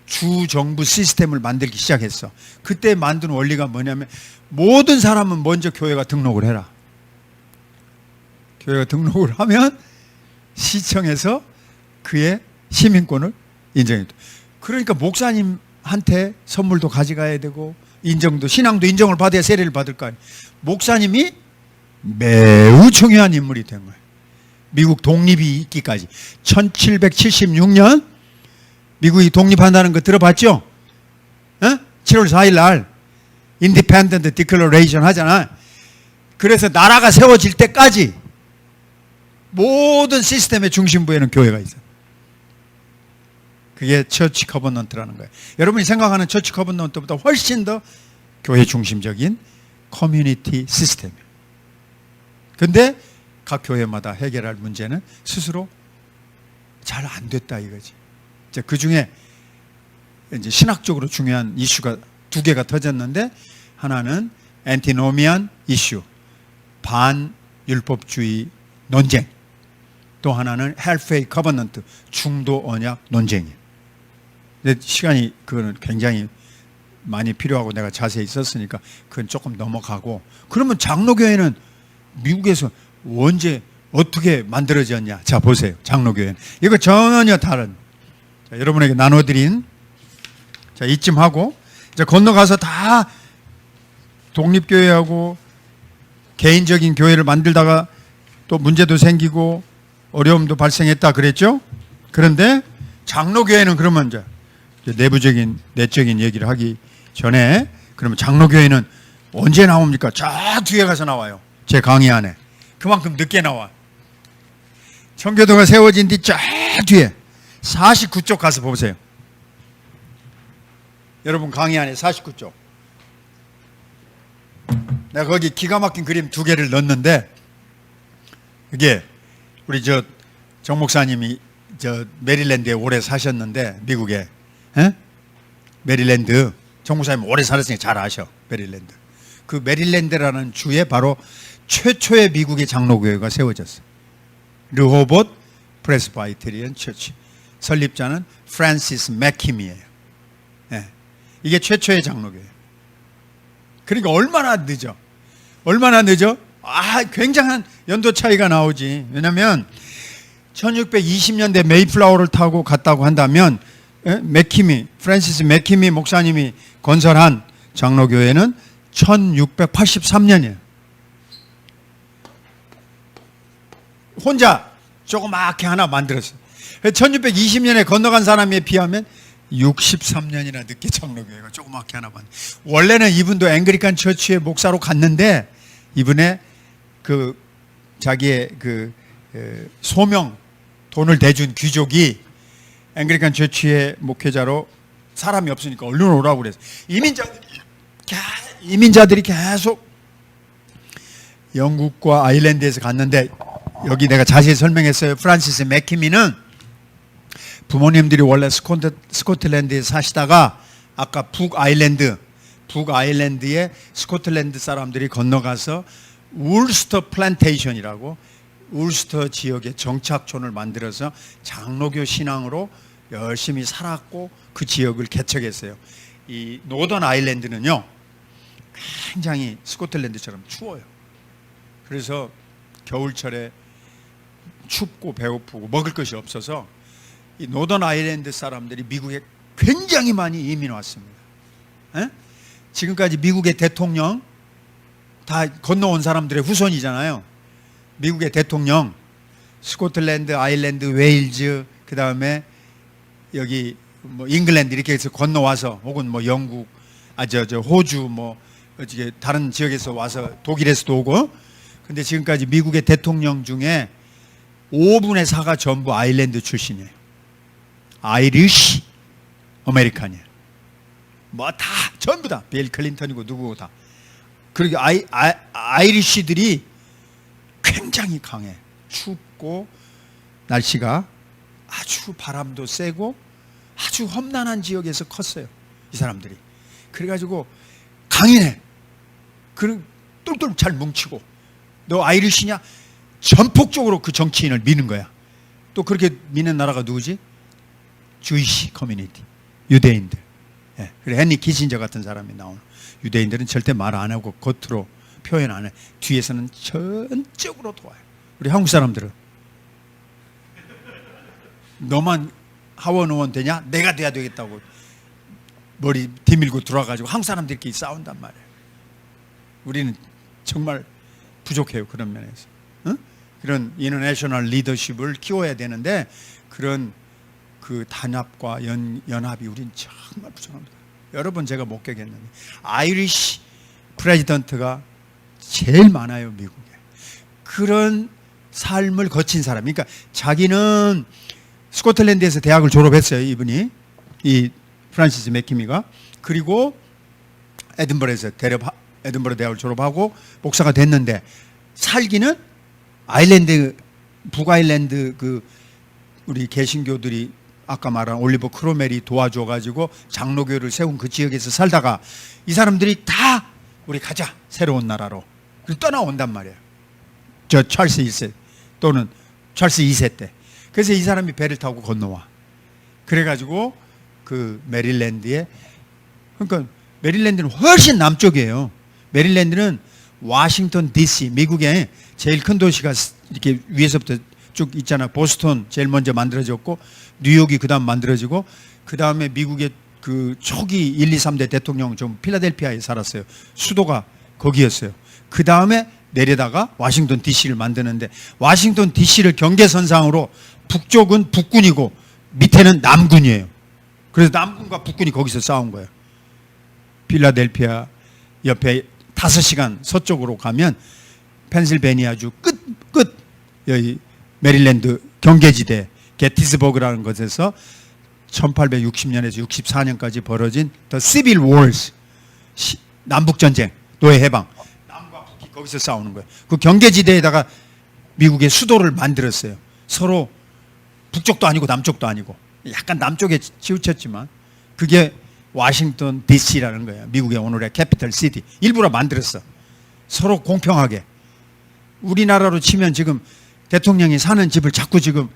주정부 시스템을 만들기 시작했어. 그때 만든 원리가 뭐냐면 모든 사람은 먼저 교회가 등록을 해라. 교회가 등록을 하면 시청에서 그의 시민권을 인정해. 그러니까 목사님한테 선물도 가져가야 되고 인정도 신앙도 인정을 받아야 세례를 받을 거 아니에요. 목사님이 매우 중요한 인물이 된 거예요. 미국 독립이 있기까지 1776년 미국이 독립한다는 거 들어봤죠? 7월 4일 날 인디펜던트 디클러레이션 하잖아. 그래서 나라가 세워질 때까지 모든 시스템의 중심부에는 교회가 있어요. 그게 처치 커버넌트라는 거예요. 여러분이 생각하는 처치 커버넌트보다 훨씬 더 교회 중심적인 커뮤니티 시스템이에요. 근데 각 교회마다 해결할 문제는 스스로 잘 안 됐다 이거지. 그 중에 이제 신학적으로 중요한 이슈가 2개가 터졌는데, 하나는 엔티노미안 이슈, 반율법주의 논쟁, 또 하나는 헬페이 커버넌트, 중도 언약 논쟁이에요. 근데 시간이 그거는 굉장히 많이 필요하고 내가 자세히 썼으니까 그건 조금 넘어가고, 그러면 장로교회는 미국에서 언제 어떻게 만들어졌냐? 자 보세요. 장로교회는 이거 전혀 다른, 자, 여러분에게 나눠드린, 자 이쯤 하고 이제 건너가서 다 독립교회하고 개인적인 교회를 만들다가 또 문제도 생기고 어려움도 발생했다 그랬죠. 그런데 장로교회는 그러면 이제 내부적인 내적인 얘기를 하기 전에, 그러면 장로교회는 언제 나옵니까? 저 뒤에 가서 나와요. 제 강의 안에. 그만큼 늦게 나와. 청교도가 세워진 뒤 저 뒤에 49쪽 가서 보세요. 여러분 강의 안에 49쪽. 내가 거기 기가 막힌 그림 2개를 넣었는데, 이게 우리 정 목사님이 메릴랜드에 오래 사셨는데, 미국에 메릴랜드, 정 목사님 오래 살았으니까 잘 아셔. 메릴랜드. 그 메릴랜드라는 주에 바로 최초의 미국의 장로교회가 세워졌어요. 르호봇 프레스바이테리언 처치. 설립자는 프란시스 맥킴이에요. 네. 이게 최초의 장로교회. 그러니까 얼마나 늦어? 얼마나 늦어? 굉장한 연도 차이가 나오지. 왜냐하면 1620년대 메이플라워를 타고 갔다고 한다면, 프란시스 맥킴이 목사님이 건설한 장로교회는 1683년이에요. 혼자 조그맣게 하나 만들었어요. 1620년에 건너간 사람에 비하면 63년이나 늦게 장로교회가 조그맣게 하나 만들었어요. 원래는 이분도 앵글리칸 처치의 목사로 갔는데, 이분의 자기의 소명, 돈을 대준 귀족이 앵글리칸 처치의 목회자로 사람이 없으니까 얼른 오라고 그랬어요. 이민자들이 계속 영국과 아일랜드에서 갔는데, 여기 내가 자세히 설명했어요. 프란시스 맥키미는 부모님들이 원래 스코틀랜드에 사시다가 아까 북아일랜드에 스코틀랜드 사람들이 건너가서 울스터 플랜테이션이라고 울스터 지역에 정착촌을 만들어서 장로교 신앙으로 열심히 살았고 그 지역을 개척했어요. 이 노던 아일랜드는요 굉장히 스코틀랜드처럼 추워요. 그래서 겨울철에 춥고 배고프고 먹을 것이 없어서 이 노던 아일랜드 사람들이 미국에 굉장히 많이 이민 왔습니다. 에? 지금까지 미국의 대통령 다 건너온 사람들의 후손이잖아요. 미국의 대통령 스코틀랜드, 아일랜드, 웨일즈, 그 다음에 여기 뭐 잉글랜드 이렇게 해서 건너와서 혹은 뭐 영국, 호주 뭐 어떻게 다른 지역에서 와서 독일에서도 오고. 근데 지금까지 미국의 대통령 중에 5분의 4가 전부 아일랜드 출신이에요. 아이리쉬 아메리칸이에요. 뭐 다 전부 다 빌 클린턴이고 누구고 다. 그리고 아이리쉬들이 굉장히 강해. 춥고 날씨가 아주 바람도 세고 아주 험난한 지역에서 컸어요. 이 사람들이. 그래가지고 강인해. 그런 똘똘 잘 뭉치고 너 아이리쉬냐? 전폭적으로 그 정치인을 미는 거야. 또 그렇게 미는 나라가 누구지? 주이시 커뮤니티, 유대인들. 예. 그래 헨리 키신저 같은 사람이 나오는. 유대인들은 절대 말 안 하고 겉으로 표현 안 해. 뒤에서는 전적으로 도와요. 우리 한국 사람들은 너만 하원 의원 되냐? 내가 돼야 되겠다고 머리 뒤밀고 들어와가지고 한국 사람들끼리 싸운단 말이에요. 우리는 정말 부족해요. 그런 면에서. 응? 그런 인터내셔널 리더십을 키워야 되는데 그런 그 단합과 연합이 우린 정말 부족합니다. 여러 번 제가 목격했는데 아이리쉬 프레지던트가 제일 많아요. 미국에. 그런 삶을 거친 사람. 그러니까 자기는 스코틀랜드에서 대학을 졸업했어요. 이분이. 이 프란시스 맥키미가. 그리고 에든버러에서 에든버러 대학을 졸업하고 목사가 됐는데 살기는 아일랜드 북아일랜드 그 우리 개신교들이 아까 말한 올리버 크로멜이 도와줘 가지고 장로교를 세운 그 지역에서 살다가 이 사람들이 다 우리 가자 새로운 나라로 그리고 떠나온단 말이에요. 저 찰스 1세 또는 찰스 2세 때. 그래서 이 사람이 배를 타고 건너와. 그래가지고 그 메릴랜드에, 그러니까 메릴랜드는 훨씬 남쪽이에요. 메릴랜드는 워싱턴 DC, 미국의 제일 큰 도시가 이렇게 위에서부터 쭉 있잖아. 보스턴 제일 먼저 만들어졌고 뉴욕이 그 다음 만들어지고 그 다음에 미국의 그 초기 1, 2, 3대 대통령 좀 필라델피아에 살았어요. 수도가 거기였어요. 그 다음에 내려다가 워싱턴 DC를 만드는데 워싱턴 DC를 경계선상으로 북쪽은 북군이고 밑에는 남군이에요. 그래서 남군과 북군이 거기서 싸운 거예요. 필라델피아 옆에 5시간 서쪽으로 가면 펜실베니아주 끝 여기 메릴랜드 경계지대 게티스버그라는 곳에서 1860년에서 64년까지 벌어진 The Civil Wars 남북전쟁 노예 해방 남과 북이 거기서 싸우는 거예요. 그 경계지대에다가 미국의 수도를 만들었어요. 서로 북쪽도 아니고 남쪽도 아니고 약간 남쪽에 치우쳤지만 그게 워싱턴 DC라는 거예요. 미국의 오늘의 캐피털 시티. 일부러 만들었어. 서로 공평하게. 우리나라로 치면 지금 대통령이 사는 집을 자꾸 지금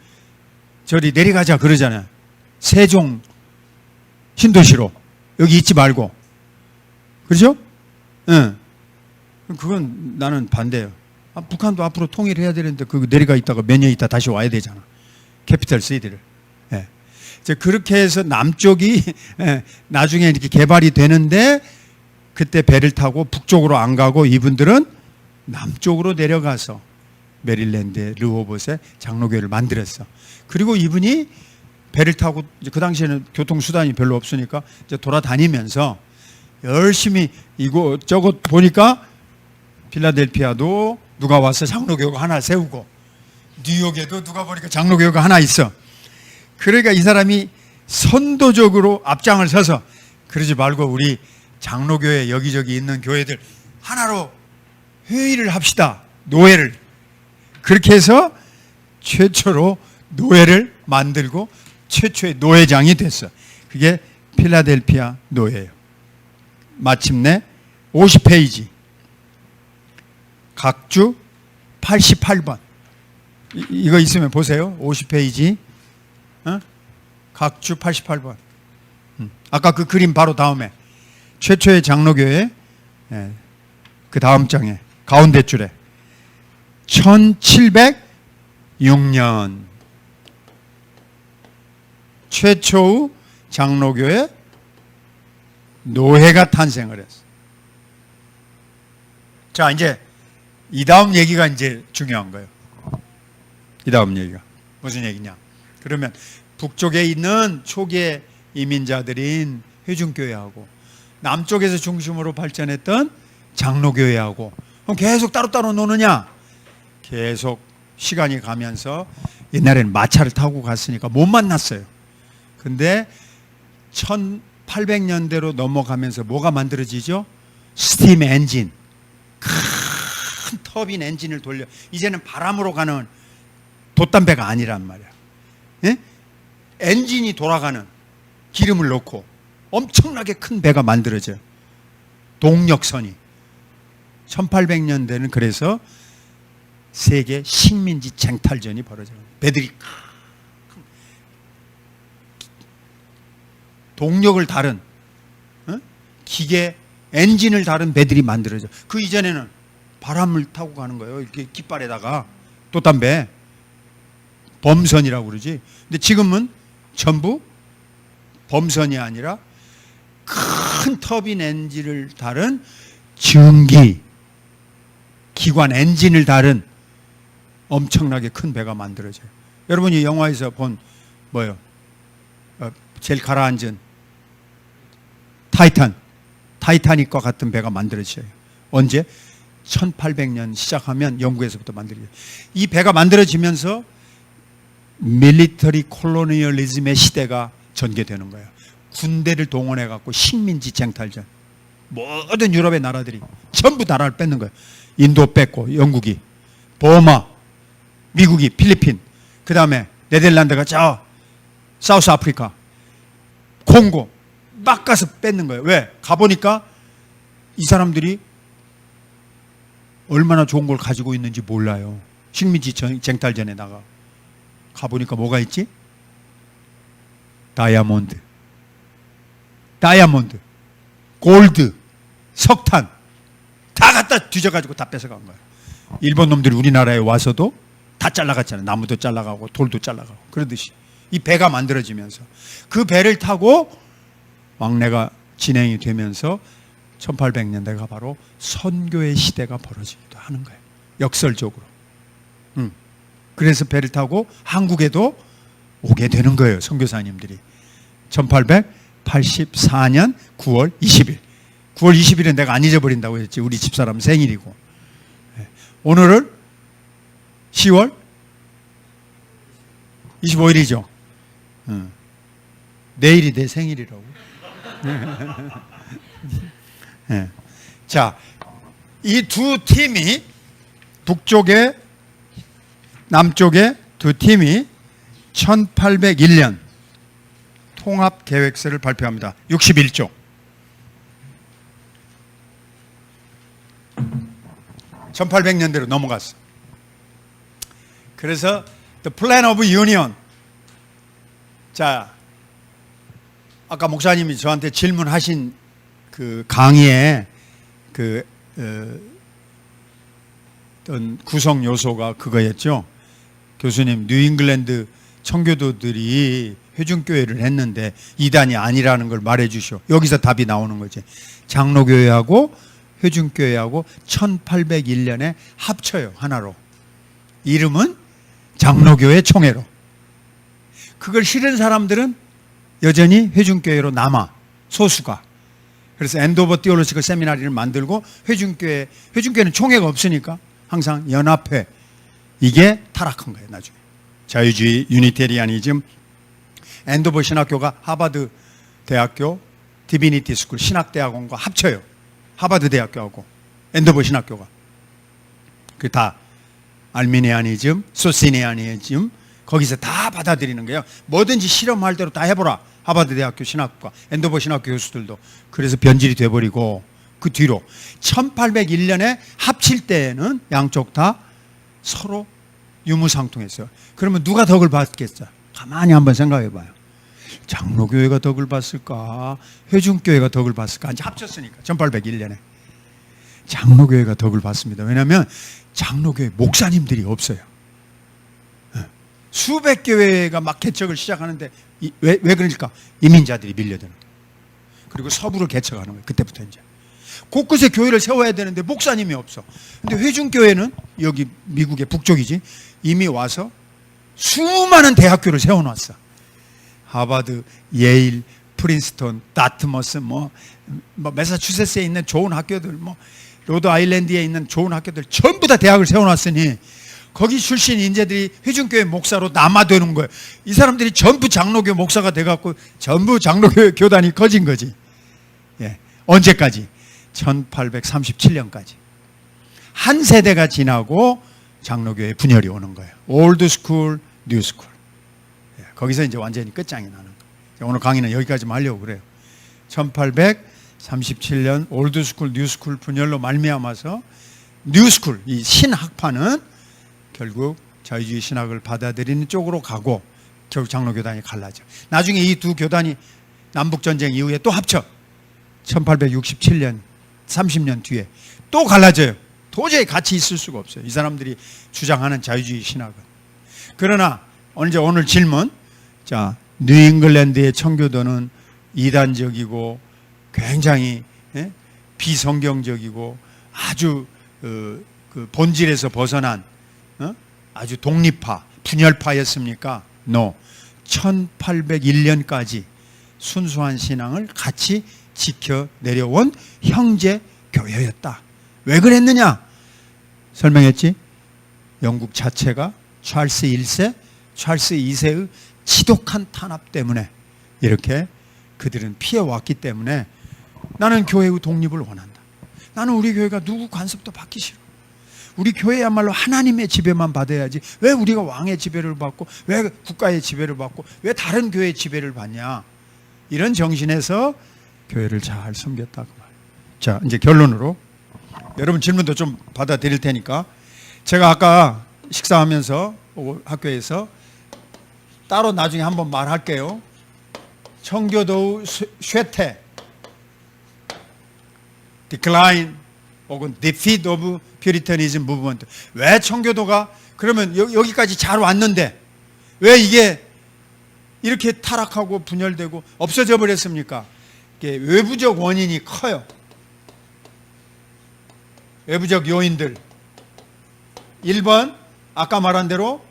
저리 내려가자 그러잖아요. 세종 신도시로 여기 있지 말고. 그렇죠? 응. 그건 나는 반대예요. 북한도 앞으로 통일해야 되는데 그 내려가 있다가 몇 년 있다 다시 와야 되잖아. 캐피털 시티를. 예. 그렇게 해서 남쪽이 나중에 이렇게 개발이 되는데 그때 배를 타고 북쪽으로 안 가고 이분들은 남쪽으로 내려가서 메릴랜드의 르호봇에 장로교를 만들었어. 그리고 이분이 배를 타고 이제 그 당시에는 교통수단이 별로 없으니까 이제 돌아다니면서 열심히 이곳저곳 보니까 필라델피아도 누가 와서 장로교가 하나 세우고 뉴욕에도 누가 보니까 장로교가 하나 있어. 그러니까 이 사람이 선도적으로 앞장을 서서 그러지 말고 우리 장로교회 여기저기 있는 교회들 하나로 회의를 합시다. 노회를. 그렇게 해서 최초로 노회를 만들고 최초의 노회장이 됐어. 그게 필라델피아 노회예요. 마침내 50페이지 각주 88번 이거 있으면 보세요. 50페이지 각주 88번 아까 그 그림 바로 다음에 최초의 장로교회 그 다음 장에 가운데 줄에 1706년 최초의 장로교회 노회가 탄생을 했어. 자, 이제 이 다음 얘기가 이제 중요한 거예요. 이 다음 얘기가 무슨 얘기냐? 그러면 북쪽에 있는 초기의 이민자들인 회중교회하고 남쪽에서 중심으로 발전했던 장로교회하고 그럼 계속 따로따로 노느냐? 계속 시간이 가면서 옛날에는 마차를 타고 갔으니까 못 만났어요. 근데 1800년대로 넘어가면서 뭐가 만들어지죠? 스팀 엔진. 큰 터빈 엔진을 돌려. 이제는 바람으로 가는 돛담배가 아니란 말이야. 예? 엔진이 돌아가는 기름을 넣고 엄청나게 큰 배가 만들어져요. 동력선이. 1800년대는 그래서 세계 식민지 쟁탈전이 벌어져요. 배들이 동력을 다른 기계 엔진을 다른 배들이 만들어져. 그 이전에는 바람을 타고 가는 거예요. 이렇게 깃발에다가 돛담배 범선이라고 그러지. 근데 지금은 전부 범선이 아니라 큰 터빈 엔진을 다른 전기 기관 엔진을 다른 엄청나게 큰 배가 만들어져요. 여러분이 영화에서 본 뭐요? 제일 가라앉은 타이타닉과 같은 배가 만들어져요. 언제? 1800년 시작하면 영국에서부터 만들어져요. 이 배가 만들어지면서 밀리터리 콜로니얼리즘의 시대가 전개되는 거예요. 군대를 동원해 갖고 식민지 쟁탈전. 모든 유럽의 나라들이 전부 나라를 뺏는 거예요. 인도 뺏고 영국이, 버마, 미국이, 필리핀, 그 다음에 네덜란드가 저 사우스 아프리카, 콩고 막 가서 뺏는 거예요. 왜? 가보니까 이 사람들이 얼마나 좋은 걸 가지고 있는지 몰라요. 식민지 쟁탈전에 나가 가보니까 뭐가 있지? 다이아몬드, 골드, 석탄 다 갖다 뒤져가지고 다 뺏어간 거예요. 일본 놈들이 우리나라에 와서도 다 잘라갔잖아요. 나무도 잘라가고 돌도 잘라가고. 그러듯이 이 배가 만들어지면서 그 배를 타고 왕래가 진행이 되면서 1800년대가 바로 선교의 시대가 벌어지기도 하는 거예요. 역설적으로. 그래서 배를 타고 한국에도 오게 되는 거예요. 선교사님들이. 1884년 9월 20일. 9월 20일은 내가 안 잊어버린다고 했지. 우리 집사람 생일이고. 오늘은 10월 25일이죠. 내일이 내 생일이라고. 자, 이 두 팀이 북쪽에 남쪽에 두 팀이 1801년 통합계획서를 발표합니다. 61조. 1800년대로 넘어갔어. 그래서 The Plan of Union. 자, 아까 목사님이 저한테 질문하신 그 강의에 그 어떤 구성 요소가 그거였죠. 교수님, 뉴잉글랜드 청교도들이 회중교회를 했는데 이단이 아니라는 걸 말해 주시오. 여기서 답이 나오는 거지. 장로교회하고 회중교회하고 1801년에 합쳐요. 하나로. 이름은 장로교회 총회로. 그걸 싫은 사람들은 여전히 회중교회로 남아. 소수가. 그래서 엔도버 티올로지컬 세미나리를 만들고 회중교회는 총회가 없으니까 항상 연합회. 이게 타락한 거예요. 나중에. 자유주의, 유니테리아니즘, 앤도버 신학교가 하버드 대학교 디비니티 스쿨 신학대학원과 합쳐요. 하버드 대학교하고 앤도버 신학교가. 그 다 알미니아니즘, 소시니아니즘 거기서 다 받아들이는 거예요. 뭐든지 실험할 대로 다 해보라. 하버드 대학교 신학과 앤도버 신학교 교수들도. 그래서 변질이 돼버리고 그 뒤로 1801년에 합칠 때에는 양쪽 다 서로 유무상통했어요. 그러면 누가 덕을 받겠어요? 가만히 한번 생각해 봐요. 장로교회가 덕을 받을까? 회중교회가 덕을 받을까? 이제 합쳤으니까 1801년에 장로교회가 덕을 받습니다. 왜냐하면 장로교회 목사님들이 없어요. 수백 교회가 막 개척을 시작하는데 왜 그러니까 이민자들이 밀려드는 거예요. 그리고 서부를 개척하는 거예요. 그때부터 이제 곳곳에 교회를 세워야 되는데 목사님이 없어. 근데 회중교회는 여기 미국의 북쪽이지 이미 와서 수많은 대학교를 세워놨어. 하버드, 예일, 프린스턴, 다트머스, 뭐 매사추세츠에 있는 좋은 학교들, 뭐 로드 아일랜드에 있는 좋은 학교들 전부 다 대학을 세워놨으니 거기 출신 인재들이 회중교회 목사로 남아되는 거예요. 이 사람들이 전부 장로교 목사가 돼갖고 전부 장로교 교단이 커진 거지. 예. 언제까지? 1837년까지. 한 세대가 지나고 장로교회 분열이 오는 거예요. 올드 스쿨, 뉴 스쿨. 예. 거기서 이제 완전히 끝장이 나는 거예요. 오늘 강의는 여기까지만 하려고 그래요. 1837년 올드 스쿨, 뉴 스쿨 분열로 말미암아서 뉴 스쿨, 이 신학파는 결국 자유주의 신학을 받아들이는 쪽으로 가고 결국 장로교단이 갈라져. 나중에 이 두 교단이 남북전쟁 이후에 또 합쳐 1867년 30년 뒤에 또 갈라져요. 도저히 같이 있을 수가 없어요. 이 사람들이 주장하는 자유주의 신학은. 그러나 이제 오늘 질문. 자, 뉴잉글랜드의 청교도는 이단적이고 굉장히 비성경적이고 아주 그 본질에서 벗어난 아주 독립파, 분열파였습니까? No. 1801년까지 순수한 신앙을 같이 지켜 내려온 형제 교회였다. 왜 그랬느냐? 설명했지? 영국 자체가 찰스 1세, 찰스 2세의 지독한 탄압 때문에 이렇게 그들은 피해왔기 때문에 나는 교회의 독립을 원한다. 나는 우리 교회가 누구 간섭도 받기 싫어. 우리 교회야말로 하나님의 지배만 받아야지. 왜 우리가 왕의 지배를 받고 왜 국가의 지배를 받고 왜 다른 교회의 지배를 받냐. 이런 정신에서 교회를 잘 섬겼다 그 말. 자, 이제 결론으로 여러분 질문도 좀 받아드릴 테니까 제가 아까 식사하면서 학교에서 따로 나중에 한번 말할게요. 청교도의 쇠퇴, decline 혹은 defeat of Puritanism movement. 왜 청교도가 그러면 여기까지 잘 왔는데 왜 이게 이렇게 타락하고 분열되고 없어져 버렸습니까? 이게 외부적 원인이 커요. 외부적 요인들. 1번 아까 말한 대로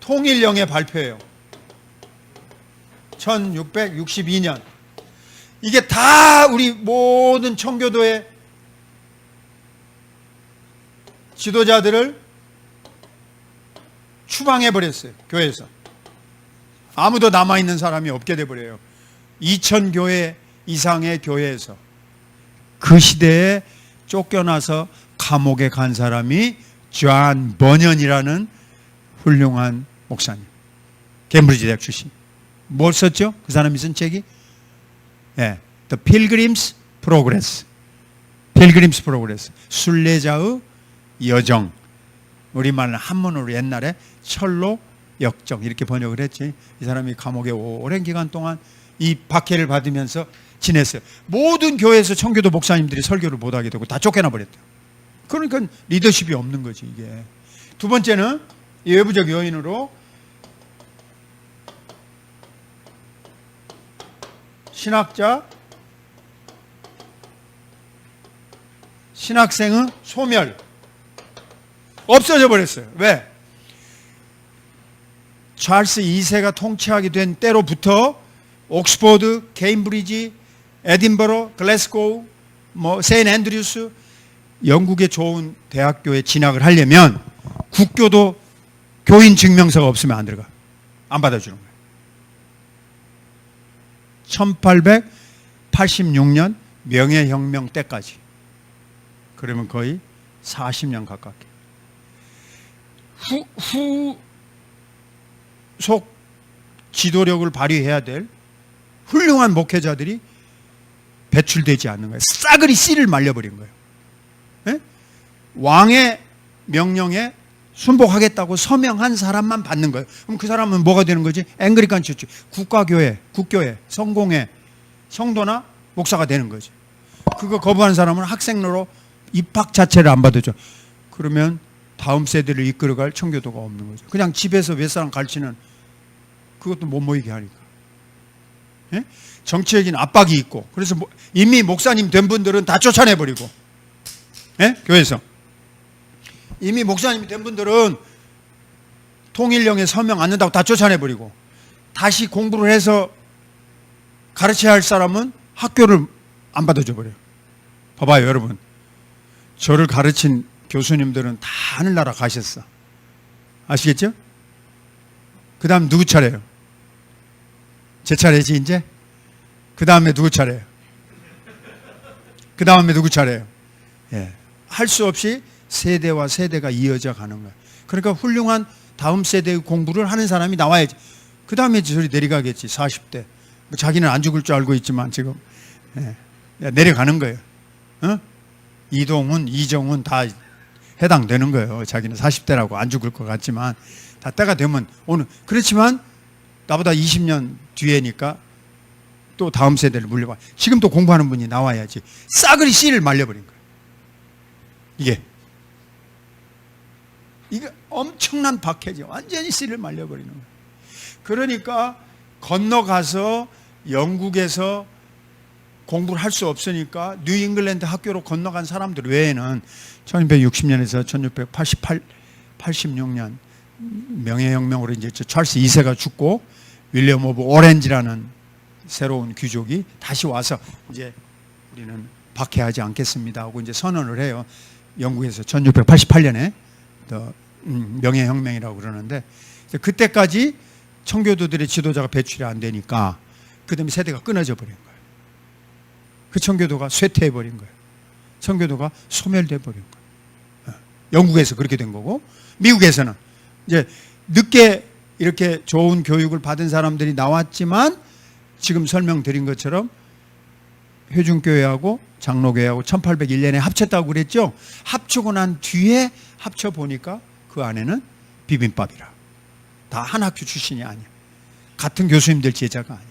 통일령의 발표예요. 1662년. 이게 다 우리 모든 청교도의 지도자들을 추방해버렸어요. 교회에서. 아무도 남아있는 사람이 없게 돼버려요. 2000교회 이상의 교회에서. 그 시대에 쫓겨나서 감옥에 간 사람이 존 버년이라는 훌륭한 목사님. 캠브리지 대학 출신. 뭘 썼죠? 그 사람이 쓴 책이? 네, The Pilgrim's Progress. Pilgrim's Progress. 순례자의 여정. 우리말 한문으로 옛날에 철로 역정 이렇게 번역을 했지. 이 사람이 감옥에 오랜 기간 동안 이 박해를 받으면서 지냈어요. 모든 교회에서 청교도 목사님들이 설교를 못하게 되고 다 쫓겨나 버렸대요. 그러니까 리더십이 없는 거지 이게. 두 번째는 이 외부적 요인으로 신학자, 신학생의 소멸. 없어져 버렸어요. 왜? 찰스 2세가 통치하게 된 때로부터 옥스포드, 케임브리지, 에딘버러, 글래스고우, 세인트 앤드류스 영국의 좋은 대학교에 진학을 하려면 국교도 교인 증명서가 없으면 안 들어가. 안 받아주는 거예요. 1886년 명예혁명 때까지. 그러면 거의 40년 가깝게. 후속 지도력을 발휘해야 될 훌륭한 목회자들이 배출되지 않는 거예요. 싸그리 씨를 말려버린 거예요. 예? 왕의 명령에 순복하겠다고 서명한 사람만 받는 거예요. 그럼 그 사람은 뭐가 되는 거지? 앵그리칸 처치, 국가교회, 국교회, 성공회, 성도나 목사가 되는 거지. 그거 거부하는 사람은 학생로로 입학 자체를 안 받아줘. 그러면 다음 세대를 이끌어갈 청교도가 없는 거죠. 그냥 집에서 몇 사람 가르치는 그것도 못 모이게 하니까. 예? 정치적인 압박이 있고, 그래서 이미 목사님 된 분들은 다 쫓아내버리고, 예? 교회에서 이미 목사님이 된 분들은 통일령에 서명 안 한다고 다 쫓아내버리고, 다시 공부를 해서 가르쳐야 할 사람은 학교를 안 받아줘 버려요. 봐봐요, 여러분. 저를 가르친 교수님들은 다 하늘나라 가셨어. 아시겠죠? 그 다음 누구 차례예요? 제 차례지 이제? 그 다음에 누구 차례예요? 그 다음에 누구 차례예요? 예. 할 수 없이 세대와 세대가 이어져 가는 거예요. 그러니까 훌륭한 다음 세대의 공부를 하는 사람이 나와야지. 그 다음에 저리 내려가겠지. 40대. 자기는 안 죽을 줄 알고 있지만 지금 내려가는 거예요. 어? 이동훈, 이정훈 다 해당되는 거예요. 자기는 40대라고 안 죽을 것 같지만 다 때가 되면 오늘 그렇지만 나보다 20년 뒤에니까 또 다음 세대를 물려봐. 지금 또 공부하는 분이 나와야지. 싸그리 씨를 말려버린 거예요. 이게 엄청난 박해죠. 완전히 씨를 말려버리는 거예요. 그러니까 건너가서 영국에서 공부를 할 수 없으니까 뉴잉글랜드 학교로 건너간 사람들 외에는 1960년에서 1686년 명예혁명으로 이제 찰스 2세가 죽고 윌리엄 오브 오렌지라는 새로운 귀족이 다시 와서 이제 우리는 박해하지 않겠습니다 하고 이제 선언을 해요. 영국에서 1688년에 명예혁명이라고 그러는데, 그때까지 청교도들의 지도자가 배출이 안 되니까 그 다음에 세대가 끊어져 버린 거예요. 그 청교도가 쇠퇴해 버린 거예요. 청교도가 소멸돼 버린 거예요. 영국에서 그렇게 된 거고, 미국에서는 이제 늦게 이렇게 좋은 교육을 받은 사람들이 나왔지만 지금 설명드린 것처럼 회중교회하고 장로교회하고 1801년에 합쳤다고 그랬죠. 합치고 난 뒤에 합쳐보니까 그 안에는 비빔밥이라. 다 한 학교 출신이 아니야. 같은 교수님들 제자가 아니야.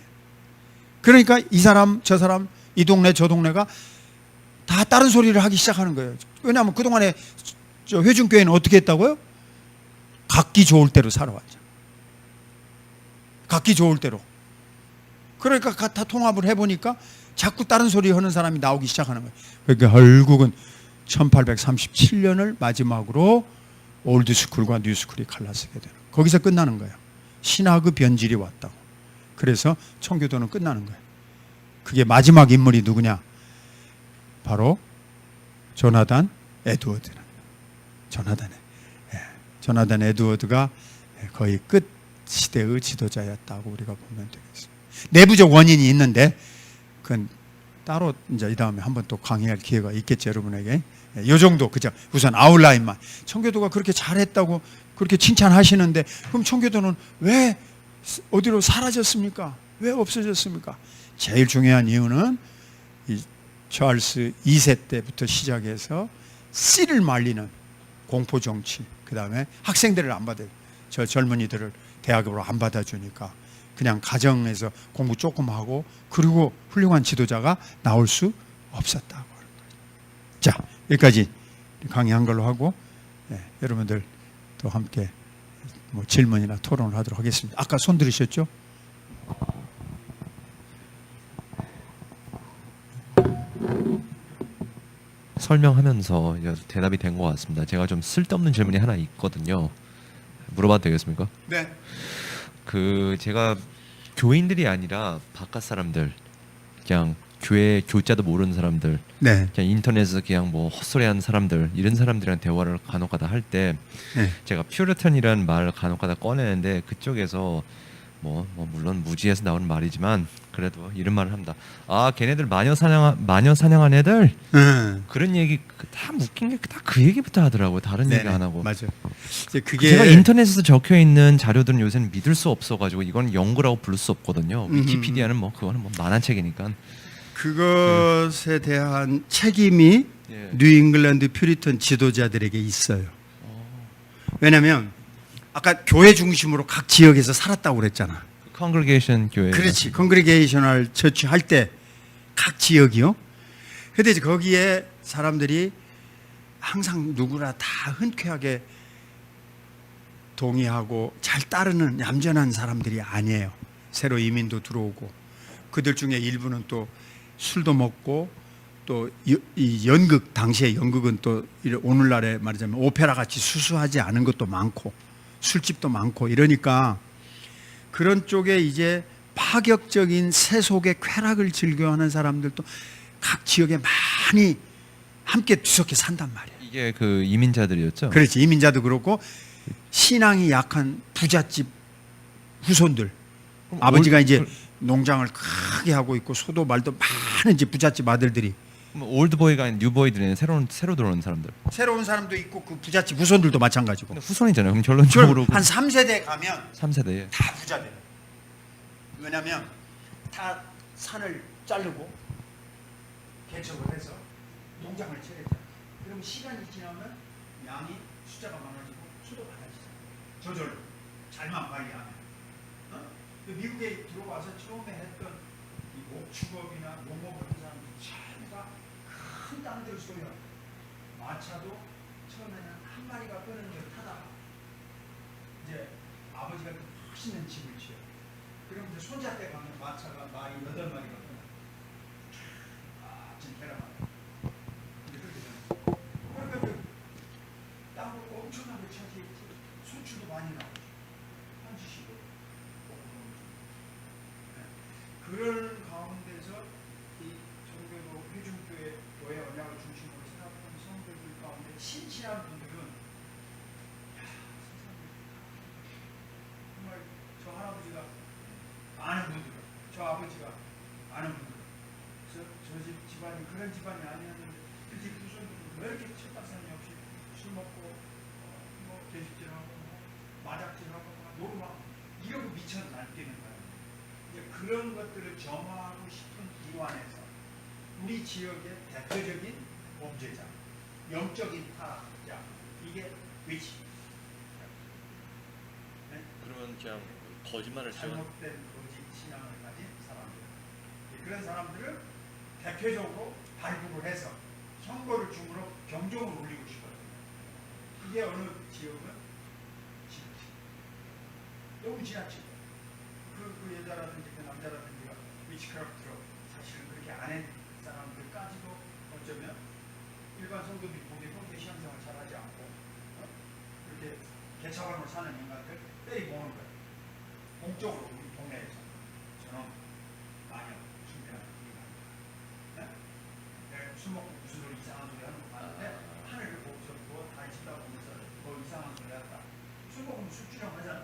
그러니까 이 사람 저 사람 이 동네 저 동네가 다 다른 소리를 하기 시작하는 거예요. 왜냐하면 그동안에 저 회중교회는 어떻게 했다고요? 각기 좋을 대로 살아왔죠. 각기 좋을 대로. 그러니까 다 통합을 해보니까 자꾸 다른 소리 하는 사람이 나오기 시작하는 거예요. 그러니까 결국은 1837년을 마지막으로 올드스쿨과 뉴스쿨이 갈라서게 되는 거예요. 거기서 끝나는 거예요. 신학의 변질이 왔다고. 그래서 청교도는 끝나는 거예요. 그게 마지막 인물이 누구냐? 바로 조나단 에드워드. 조나단 에드워드가 거의 끝 시대의 지도자였다고 우리가 보면 되겠습니다. 내부적 원인이 있는데 그건 따로 이제 이 다음에 한번 또 강의할 기회가 있겠죠, 여러분에게. 이 정도 그죠. 우선 아웃라인만. 청교도가 그렇게 잘했다고 그렇게 칭찬하시는데 그럼 청교도는 왜 어디로 사라졌습니까? 왜 없어졌습니까? 제일 중요한 이유는 이 찰스 2세 때부터 시작해서 씨를 말리는 공포 정치, 그 다음에 학생들을 안 받아요. 저 젊은이들을 대학으로 안 받아주니까 그냥 가정에서 공부 조금 하고 그리고 훌륭한 지도자가 나올 수 없었다고 하는 거예요. 자, 여기까지 강의한 걸로 하고 여러분들 또 함께 뭐 질문이나 토론을 하도록 하겠습니다. 아까 손 들으셨죠? 설명하면서 대답이 된 것 같습니다. 제가 좀 쓸데없는 질문이 하나 있거든요. 물어봐도 되겠습니까? 네. 제가 교인들이 아니라 바깥 사람들, 그냥 교회 교자도 모르는 사람들, 네. 그냥 인터넷에서 그냥 뭐 헛소리하는 사람들, 이런 사람들이랑 대화를 간혹가다 할 때 네. 제가 퓨리탄이라는 말을 간혹가다 꺼내는데 그쪽에서 뭐 물론 무지에서 나오는 말이지만 그래도 이런 말을 합니다. 아, 걔네들 마녀 사냥한 애들 그런 얘기 다 웃긴 게 다 그 얘기부터 하더라고. 다른 얘기 안 하고. 맞아요. 이제 그게 제가 인터넷에서 적혀 있는 자료들은 요새는 믿을 수 없어가지고 이건 연구라고 부를 수 없거든요. 위키피디아는 뭐 그거는 뭐 만한 책이니까. 그것에 대한 책임이 예. 뉴잉글랜드 퓨리턴 지도자들에게 있어요. 왜냐하면 아까 교회 중심으로 각 지역에서 살았다고 그랬잖아. 컨그레게이션 교회. 그렇지. 컨그리게이셔널 처치 할 때 각 지역이요. 근데 이제 거기에 사람들이 항상 누구나 다 흔쾌하게 동의하고 잘 따르는 얌전한 사람들이 아니에요. 새로 이민도 들어오고 그들 중에 일부는 또 술도 먹고 또 이 연극 당시에 연극은 또 오늘날에 말하자면 오페라 같이 수수하지 않은 것도 많고 술집도 많고 이러니까 그런 쪽에 이제 파격적인 세속의 쾌락을 즐겨하는 사람들도 각 지역에 많이 함께 뒤섞여 산단 말이에요. 이게 그 이민자들이었죠. 그렇지. 이민자도 그렇고 신앙이 약한 부잣집 후손들. 아버지가 이제 농장을 크게 하고 있고 소도 말도 많은 이제 부잣집 아들들이 올드보이가 아닌 뉴보이들이네. 새로 들어오는 사람들. 새로운 사람도 있고 그 부잣집 후손들도 마찬가지고. 근데 후손이잖아요. 그럼 결론적으로 한 3세대 가면 3세대에 다 부자 돼요. 왜냐하면 다 산을 자르고 개척을 해서 농장을 차렸잖아요. 그러면 시간이 지나면 양이 숫자가 많아지고 수도 많아지잖아요. 저절로 잘만 관리하면. 그 미국에 들어와서 처음에 했던 이 목축업이나 농업을 하는 사람들 전부 다 큰 땅들 소유. 마차도 처음에는 한 마리가 끄는 걸 타다가 이제 아버지가 그 멋있는 집을 지어. 그럼 이제 손자 때 가면 마차가 말이 8마리가 끄는. 지금 계란말. 근데 그렇게 되는. 그러니까 그 땅을 엄청나게 차지했지. 수출도 많이 나오죠. 한지시고. 그런 가운데서 이 종교도 회중교회 교회 언약을 중심으로 생각하는 성도들 가운데 신실한 분들은 야, 세상에 정말 저 할아버지가 아는 분들은 저 아버지가 아는 분들은 저 집 집안이 그런 집안이 아니었는데 그 집 후손들은 왜 이렇게 철딱선이 없이 술 먹고 뭐 대식질하고 뭐 마작질하고 노름하고 이러고 미쳐 날뛰는 거예요. 이제 그런 것들을 점화하고 싶은 기관에서 우리 지역의 대표적인 범죄자, 영적인 타락자 이게 위치. 네? 그러면 그냥 거짓말을 잘못된 거짓 신앙을 가진 사람들. 그런 사람들을 대표적으로 발굴을 해서 선거를 중으로 경종을 울리고 싶거든요. 이게 어느 지역은 지나치고 너무 지나치고 그 여자라든지 그 남자라든지가 위치크래프트로 사실은 그렇게 안 한 사람들까지도 어쩌면 일반 성도들이 보기에 그렇게 신앙생활 잘하지 않고 그렇게 개차반으로 사는 인간들 때리 모으는 거예요. 공적으로 우리 동네에서 저는 마녀 준비하는 인간입니다. 네? 내가 술 먹고 무슨 소리 이상한 소리 하는 거 봤는데 하늘을 보고서 뭐 다 치다 보면서 뭐 이상한 소리 했다. 술 먹으면 술주령 하잖아.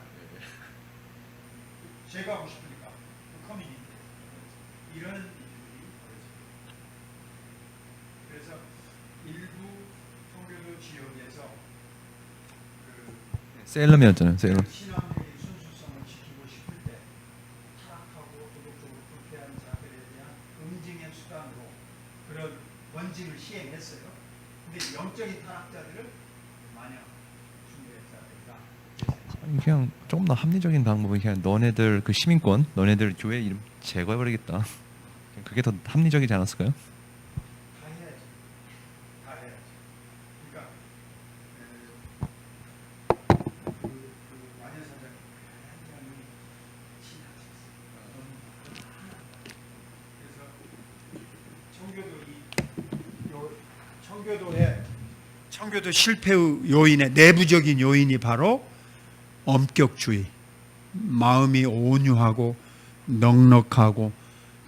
제가 하고 싶으니까 그 커뮤니티 이런 일들이 벌어집니다. 그래서 일부 종교도 지역에서 그 셀럽이었잖아요. 셀럽. 신앙적인 순수성을 지키고 싶을 때 타락하고 도덕적으로 불쾌한 자들에 대한 응징의 수단으로 그런 번징을 시행했어요. 근데 영적인 타락자들을 마녀 숭배자들이다. 아니, 그냥 조금 더 합리적인 방법은 그냥 너네들 그 시민권, 너네들 교회 이름 제거해버리겠다. 그게 더 합리적이지 않았을까요? 다 해야지. 다 해야지. 그러니까 그 마녀사장 굉장히 지나쳤어요. 그래서 청교도 실패의 요인의 내부적인 요인이 바로 엄격주의, 마음이 온유하고 넉넉하고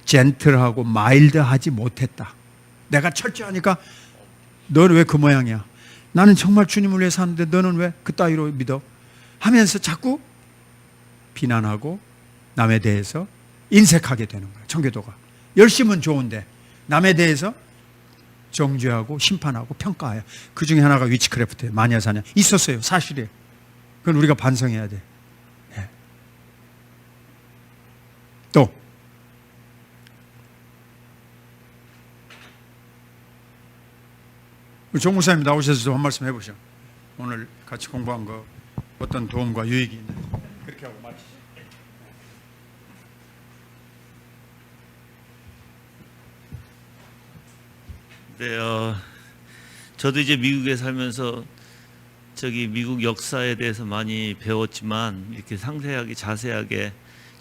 젠틀하고 마일드하지 못했다. 내가 철저하니까 너는 왜 그 모양이야? 나는 정말 주님을 위해 사는데 너는 왜 그 따위로 믿어? 하면서 자꾸 비난하고 남에 대해서 인색하게 되는 거예요. 청교도가 열심은 좋은데 남에 대해서 정죄하고 심판하고 평가해요. 그 중에 하나가 위치크래프트예요. 마녀사냥 있었어요. 사실이에요. 그건 우리가 반성해야 돼. 예. 또 우리 정 목사님 나오셔서 좀 한 말씀 해보죠. 오늘 같이 공부한 거 어떤 도움과 유익이 있는지 그렇게 하고 마치죠. 네, 저도 이제 미국에 살면서 미국 역사에 대해서 많이 배웠지만 이렇게 상세하게 자세하게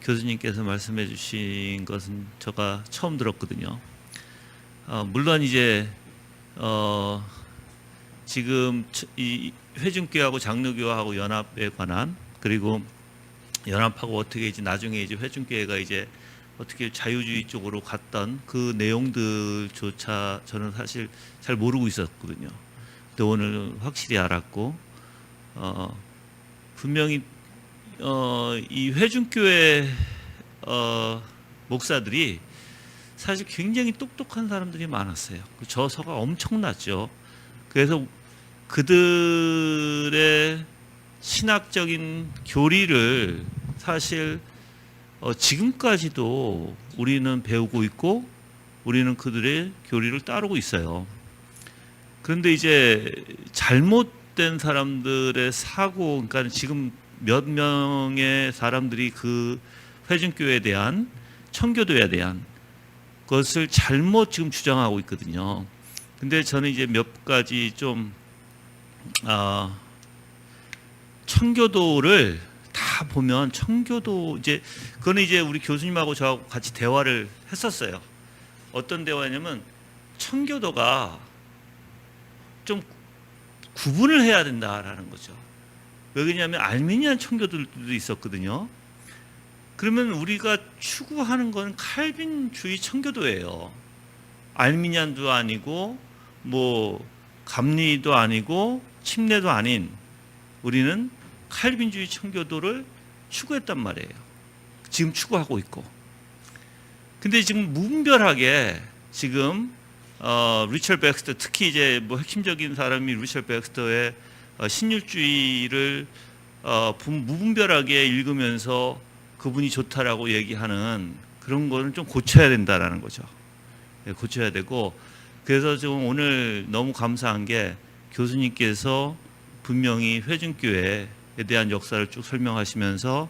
교수님께서 말씀해 주신 것은 제가 처음 들었거든요. 물론 이제 지금 이 회중교회하고 장로교회하고 연합에 관한, 그리고 연합하고 어떻게 이제 나중에 이제 회중교회가 이제 어떻게 자유주의 쪽으로 갔던 그 내용들조차 저는 사실 잘 모르고 있었거든요. 근데 오늘 확실히 알았고, 분명히 이 회중교회 목사들이 사실 굉장히 똑똑한 사람들이 많았어요. 그 저서가 엄청났죠. 그래서 그들의 신학적인 교리를 사실 지금까지도 우리는 배우고 있고 우리는 그들의 교리를 따르고 있어요. 그런데 이제 잘못된 사람들의 사고, 그러니까 지금 몇 명의 사람들이 그 회중교회에 대한, 청교도에 대한 것을 잘못 지금 주장하고 있거든요. 근데 저는 이제 몇 가지 좀 청교도를 다 보면, 청교도 이제 그거는 이제 우리 교수님하고 저하고 같이 대화를 했었어요. 어떤 대화냐면 청교도가 좀 구분을 해야 된다라는 거죠. 왜냐하면 알미니안 청교도들도 있었거든요. 그러면 우리가 추구하는 건 칼빈주의 청교도예요. 알미니안도 아니고 뭐 감리도 아니고 침례도 아닌 우리는 칼빈주의 청교도를 추구했단 말이에요. 지금 추구하고 있고. 근데 지금 무분별하게 지금 리처드 백스터, 특히 이제 뭐 핵심적인 사람이 리처드 백스터의 신율주의를 무분별하게 읽으면서 그분이 좋다라고 얘기하는 그런 거는 좀 고쳐야 된다라는 거죠. 고쳐야 되고, 그래서 지금 오늘 너무 감사한 게 교수님께서 분명히 회중교회에 대한 역사를 쭉 설명하시면서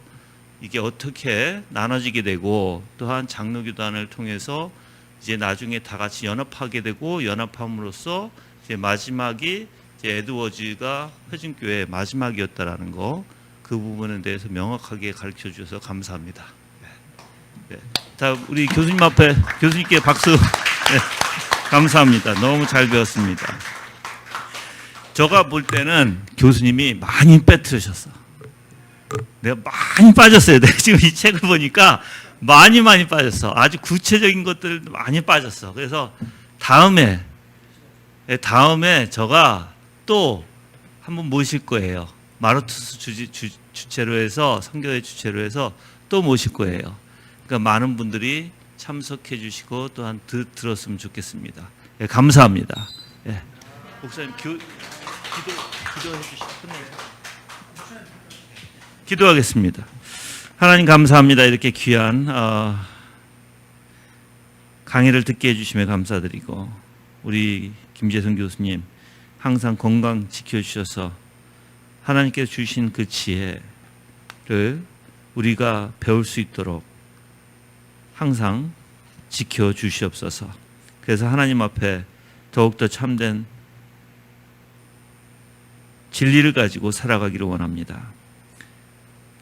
이게 어떻게 나눠지게 되고, 또한 장로교단을 통해서 이제 나중에 다 같이 연합하게 되고, 연합함으로써 이제 마지막이 이제 에드워즈가 회중교회의 마지막이었다라는 거, 그 부분에 대해서 명확하게 가르쳐 주셔서 감사합니다. 네. 자, 우리 교수님 앞에 교수님께 박수. 네. 감사합니다. 너무 잘 배웠습니다. 제가 볼 때는 교수님이 많이 빼뜨리셨어. 내가 많이 빠졌어요. 내가 지금 이 책을 보니까 많이 빠졌어. 아주 구체적인 것들 많이 빠졌어. 그래서 다음에 제가 또 한번 모실 거예요. 마르투스 주체로 해서, 성교회 주체로 해서 또 모실 거예요. 그러니까 많은 분들이 참석해 주시고 또한 들었으면 좋겠습니다. 예, 감사합니다. 예. 목사님 기도해 주시죠. 기도하겠습니다. 하나님 감사합니다. 이렇게 귀한 강의를 듣게 해주심에 감사드리고, 우리 김재성 교수님 항상 건강 지켜주셔서 하나님께서 주신 그 지혜를 우리가 배울 수 있도록 항상 지켜주시옵소서. 그래서 하나님 앞에 더욱더 참된 진리를 가지고 살아가기를 원합니다.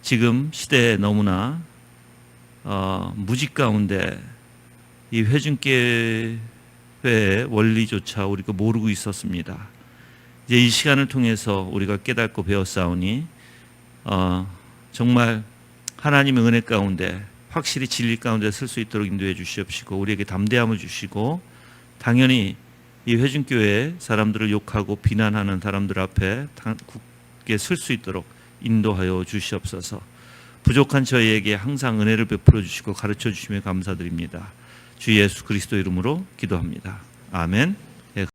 지금 시대에 너무나 무지 가운데 이 회중교회의 원리조차 우리가 모르고 있었습니다. 이제 이 시간을 통해서 우리가 깨닫고 배웠사오니 정말 하나님의 은혜 가운데 확실히 진리 가운데 설 수 있도록 인도해 주시옵시고, 우리에게 담대함을 주시고, 당연히 이 회중교회 사람들을 욕하고 비난하는 사람들 앞에 굳게 설 수 있도록 인도하여 주시옵소서. 부족한 저희에게 항상 은혜를 베풀어 주시고 가르쳐 주시며 감사드립니다. 주 예수 그리스도 이름으로 기도합니다. 아멘.